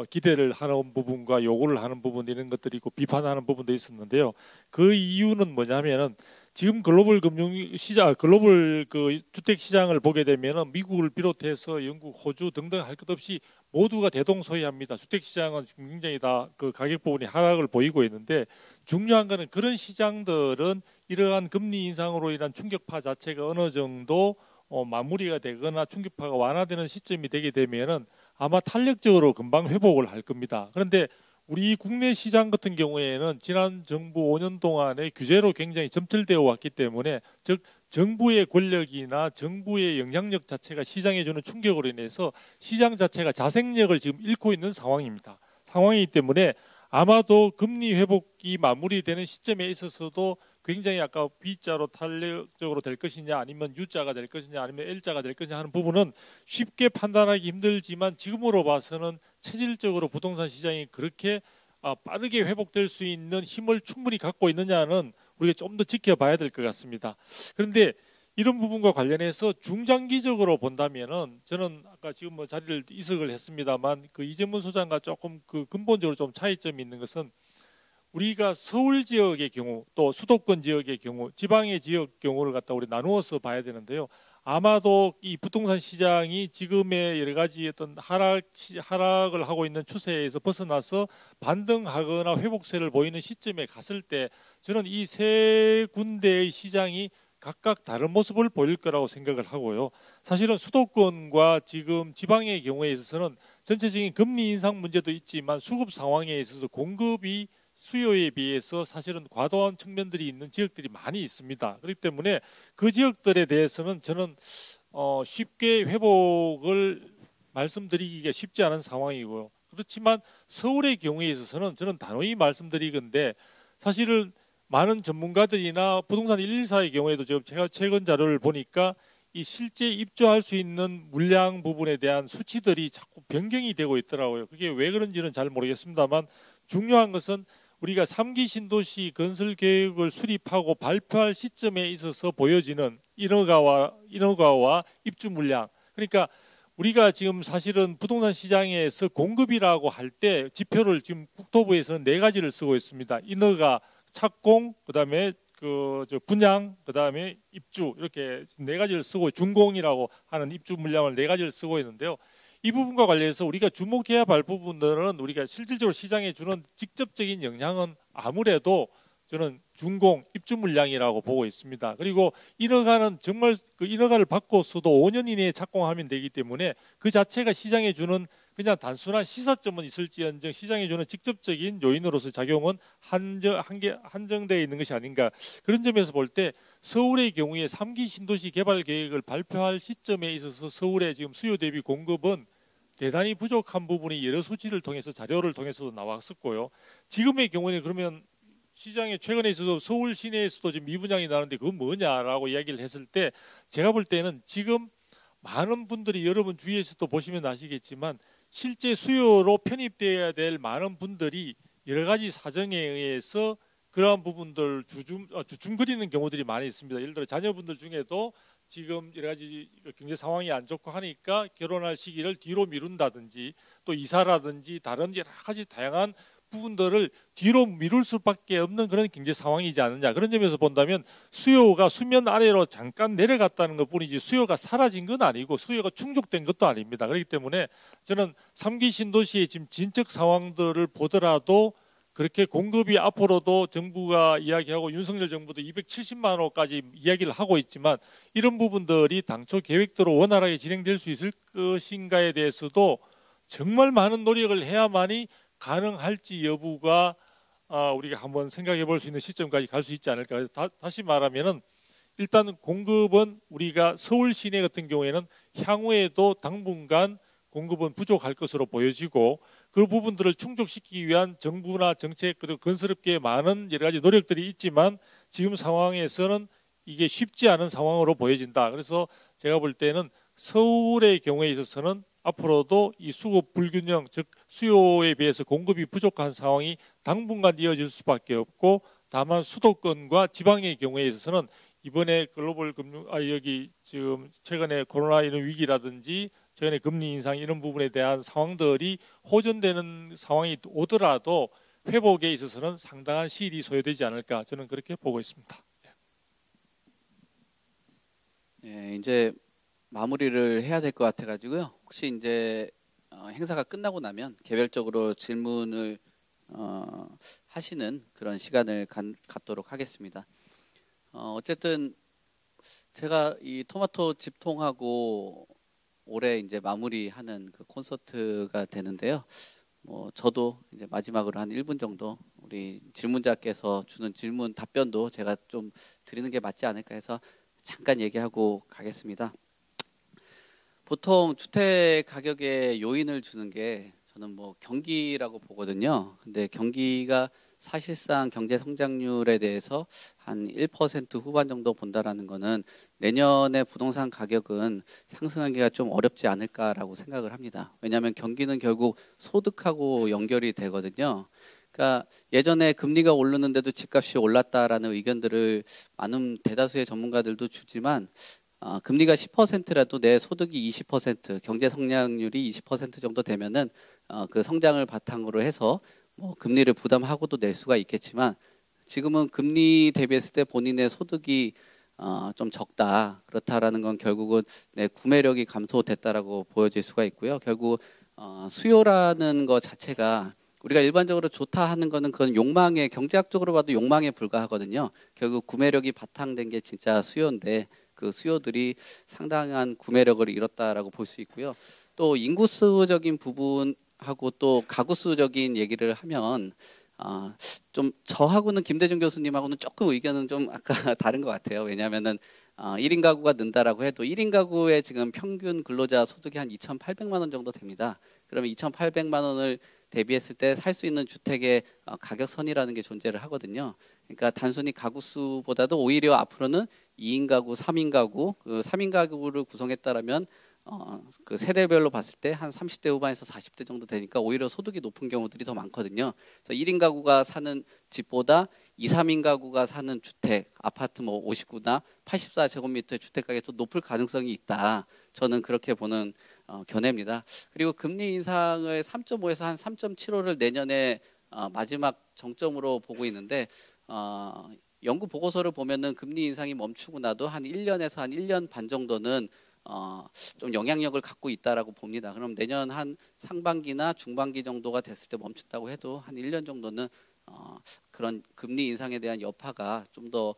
기대를 하는 부분과 요구를 하는 부분 이런 것들이 있고 비판하는 부분도 있었는데요. 그 이유는 뭐냐면은 지금 글로벌 금융 시장, 글로벌 그 주택 시장을 보게 되면은 미국을 비롯해서 영국, 호주 등등 할 것 없이 모두가 대동소이합니다. 주택 시장은 굉장히 다 그 가격 부분이 하락을 보이고 있는데 중요한 거는 그런 시장들은 이러한 금리 인상으로 인한 충격파 자체가 어느 정도 마무리가 되거나 충격파가 완화되는 시점이 되게 되면은 아마 탄력적으로 금방 회복을 할 겁니다. 그런데 우리 국내 시장 같은 경우에는 지난 정부 5년 동안의 규제로 굉장히 점철되어 왔기 때문에 즉 정부의 권력이나 정부의 영향력 자체가 시장에 주는 충격으로 인해서 시장 자체가 자생력을 지금 잃고 있는 상황이기 때문에 아마도 금리 회복이 마무리되는 시점에 있어서도 굉장히 아까 B자로 탄력적으로 될 것이냐 아니면 U자가 될 것이냐 아니면 L자가 될 것이냐 하는 부분은 쉽게 판단하기 힘들지만 지금으로 봐서는 체질적으로 부동산 시장이 그렇게 빠르게 회복될 수 있는 힘을 충분히 갖고 있느냐는 우리가 좀 더 지켜봐야 될 것 같습니다. 그런데 이런 부분과 관련해서 중장기적으로 본다면은 저는 아까 지금 뭐 자리를 이석을 했습니다만 그 이재문 소장과 조금 그 근본적으로 좀 차이점이 있는 것은 우리가 서울 지역의 경우 또 수도권 지역의 경우 지방의 지역 경우를 갖다 우리 나누어서 봐야 되는데요. 아마도 이 부동산 시장이 지금의 여러 가지 어떤 하락을 하고 있는 추세에서 벗어나서 반등하거나 회복세를 보이는 시점에 갔을 때 저는 이 세 군데의 시장이 각각 다른 모습을 보일 거라고 생각을 하고요. 사실은 수도권과 지금 지방의 경우에 있어서는 전체적인 금리 인상 문제도 있지만 수급 상황에 있어서 공급이 수요에 비해서 사실은 과도한 측면들이 있는 지역들이 많이 있습니다. 그렇기 때문에 그 지역들에 대해서는 저는 쉽게 회복을 말씀드리기가 쉽지 않은 상황이고요. 그렇지만 서울의 경우에 있어서는 저는 단호히 말씀드리건데 사실은 많은 전문가들이나 부동산 114의 경우에도 제가 최근 자료를 보니까 이 실제 입주할 수 있는 물량 부분에 대한 수치들이 자꾸 변경이 되고 있더라고요. 그게 왜 그런지는 잘 모르겠습니다만 중요한 것은 우리가 3기 신도시 건설 계획을 수립하고 발표할 시점에 있어서 보여지는 인허가와 입주 물량. 그러니까 우리가 지금 사실은 부동산 시장에서 공급이라고 할 때 지표를 지금 국토부에서는 4가지를 쓰고 있습니다. 인허가, 착공, 그다음에 분양, 그다음에 입주 이렇게 4가지를 쓰고 준공이라고 하는 입주 물량을 4가지를 쓰고 있는데요. 이 부분과 관련해서 우리가 주목해야 할 부분들은 우리가 실질적으로 시장에 주는 직접적인 영향은 아무래도 저는 준공, 입주 물량이라고 보고 있습니다. 그리고 인허가는 정말 그 인허가를 받고서도 5년 이내에 착공하면 되기 때문에 그 자체가 시장에 주는 그냥 단순한 시사점은 있을지언정 시장에 주는 직접적인 요인으로서 작용은 한정되어 있는 것이 아닌가. 그런 점에서 볼 때 서울의 경우에 3기 신도시 개발 계획을 발표할 시점에 있어서 서울의 지금 수요 대비 공급은 대단히 부족한 부분이 여러 수치를 통해서 자료를 통해서도 나왔었고요. 지금의 경우에는 그러면 시장에 최근에 있어서 서울 시내에서도 지금 미분양이 나는데 그건 뭐냐라고 이야기를 했을 때 제가 볼 때는 지금 많은 분들이 여러분 주위에서도 보시면 아시겠지만 실제 수요로 편입되어야 될 많은 분들이 여러 가지 사정에 의해서 그러한 부분들 주춤거리는 경우들이 많이 있습니다. 예를 들어 자녀분들 중에도 지금 여러 가지 경제 상황이 안 좋고 하니까 결혼할 시기를 뒤로 미룬다든지 또 이사라든지 다른 여러 가지 다양한 부분들을 뒤로 미룰 수밖에 없는 그런 경제 상황이지 않느냐. 그런 점에서 본다면 수요가 수면 아래로 잠깐 내려갔다는 것뿐이지 수요가 사라진 건 아니고 수요가 충족된 것도 아닙니다. 그렇기 때문에 저는 3기 신도시의 지금 진척 상황들을 보더라도 그렇게 공급이 앞으로도 정부가 이야기하고 윤석열 정부도 270만 호까지 이야기를 하고 있지만 이런 부분들이 당초 계획대로 원활하게 진행될 수 있을 것인가에 대해서도 정말 많은 노력을 해야만이 가능할지 여부가 우리가 한번 생각해 볼 수 있는 시점까지 갈 수 있지 않을까. 다시 말하면은 일단 공급은 우리가 서울 시내 같은 경우에는 향후에도 당분간 공급은 부족할 것으로 보여지고 그 부분들을 충족시키기 위한 정부나 정책 그리고 건설업계의 많은 여러 가지 노력들이 있지만 지금 상황에서는 이게 쉽지 않은 상황으로 보여진다. 그래서 제가 볼 때는 서울의 경우에 있어서는 앞으로도 이 수급 불균형, 즉 수요에 비해서 공급이 부족한 상황이 당분간 이어질 수밖에 없고, 다만 수도권과 지방의 경우에 있어서는 이번에 글로벌 금융 여기 지금 최근에 코로나 이런 위기라든지 최근에 금리 인상 이런 부분에 대한 상황들이 호전되는 상황이 오더라도 회복에 있어서는 상당한 시일이 소요되지 않을까, 저는 그렇게 보고 있습니다. 예, 이제 마무리를 해야 될 것 같아가지고요. 혹시 이제 행사가 끝나고 나면 개별적으로 질문을 하시는 그런 시간을 갖도록 하겠습니다. 어쨌든 제가 이 토마토 집통하고 올해 이제 마무리하는 그 콘서트가 되는데요. 저도 이제 마지막으로 한 1분 정도 우리 질문자께서 주는 질문 답변도 제가 좀 드리는 게 맞지 않을까 해서 잠깐 얘기하고 가겠습니다. 보통 주택 가격에 요인을 주는 게 저는 경기라고 보거든요. 근데 경기가 사실상 경제 성장률에 대해서 한 1% 후반 정도 본다라는 거는 내년에 부동산 가격은 상승하기가 좀 어렵지 않을까라고 생각을 합니다. 왜냐하면 경기는 결국 소득하고 연결이 되거든요. 그러니까 예전에 금리가 오르는데도 집값이 올랐다라는 의견들을 많은 대다수의 전문가들도 주지만 금리가 10%라도 내 소득이 20%, 경제 성장률이 20% 정도 되면은 그 성장을 바탕으로 해서 금리를 부담하고도 낼 수가 있겠지만, 지금은 금리 대비했을 때 본인의 소득이 좀 적다. 그렇다라는 건 결국은 내 구매력이 감소됐다라고 보여질 수가 있고요. 결국 수요라는 것 자체가 우리가 일반적으로 좋다 하는 거는 그건 욕망에, 경제학적으로 봐도 욕망에 불과하거든요. 결국 구매력이 바탕된 게 진짜 수요인데 그 수요들이 상당한 구매력을 잃었다라고 볼 수 있고요. 또 인구수적인 부분하고 또 가구수적인 얘기를 하면 좀 저하고는 김대중 교수님하고는 조금 의견은 좀 아까 다른 것 같아요. 왜냐하면은 1인 가구가 는다라고 해도 1인 가구의 지금 평균 근로자 소득이 한 2,800만 원 정도 됩니다. 그러면 2,800만 원을 대비했을 때 살 수 있는 주택의 가격선이라는 게 존재를 하거든요. 그러니까 단순히 가구 수보다도 오히려 앞으로는 2인 가구, 3인 가구, 그 3인 가구를 구성했다라면 그 세대별로 봤을 때 한 30대 후반에서 40대 정도 되니까 오히려 소득이 높은 경우들이 더 많거든요. 그래서 1인 가구가 사는 집보다 2, 3인 가구가 사는 주택, 아파트 59나 84제곱미터의 주택 가격이 더 높을 가능성이 있다. 저는 그렇게 보는 견해입니다. 그리고 금리 인상을 3.5에서 한 3.75를 내년에 마지막 정점으로 보고 있는데, 연구 보고서를 보면은 금리 인상이 멈추고 나도 한 1년에서 한 1년 반 정도는 좀 영향력을 갖고 있다라고 봅니다. 그럼 내년 한 상반기나 중반기 정도가 됐을 때 멈춘다고 해도 한 1년 정도는 그런 금리 인상에 대한 여파가 좀 더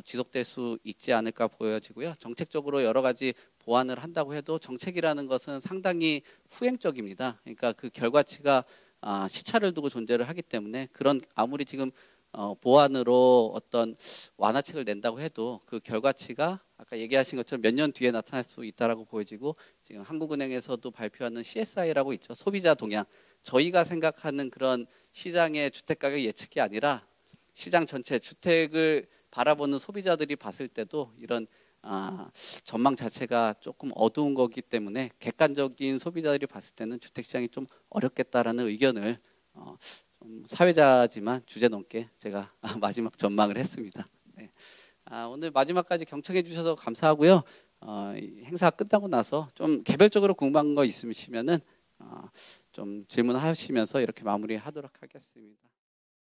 지속될 수 있지 않을까 보여지고요. 정책적으로 여러 가지 보완을 한다고 해도 정책이라는 것은 상당히 후행적입니다. 그러니까 그 결과치가 시차를 두고 존재를 하기 때문에 그런 아무리 지금 보완으로 어떤 완화책을 낸다고 해도 그 결과치가 아까 얘기하신 것처럼 몇 년 뒤에 나타날 수 있다라고 보여지고, 지금 한국은행에서도 발표하는 CSI라고 있죠. 소비자 동향. 저희가 생각하는 그런 시장의 주택 가격 예측이 아니라 시장 전체 주택을 바라보는 소비자들이 봤을 때도 이런 전망 자체가 조금 어두운 거기 때문에 객관적인 소비자들이 봤을 때는 주택 시장이 좀 어렵겠다라는 의견을 좀 사회자지만 주제넘게 제가 마지막 전망을 했습니다. 네. 오늘 마지막까지 경청해 주셔서 감사하고요. 행사 끝나고 나서 좀 개별적으로 궁금한 거 있으시면은 좀 질문하시면서 이렇게 마무리하도록 하겠습니다.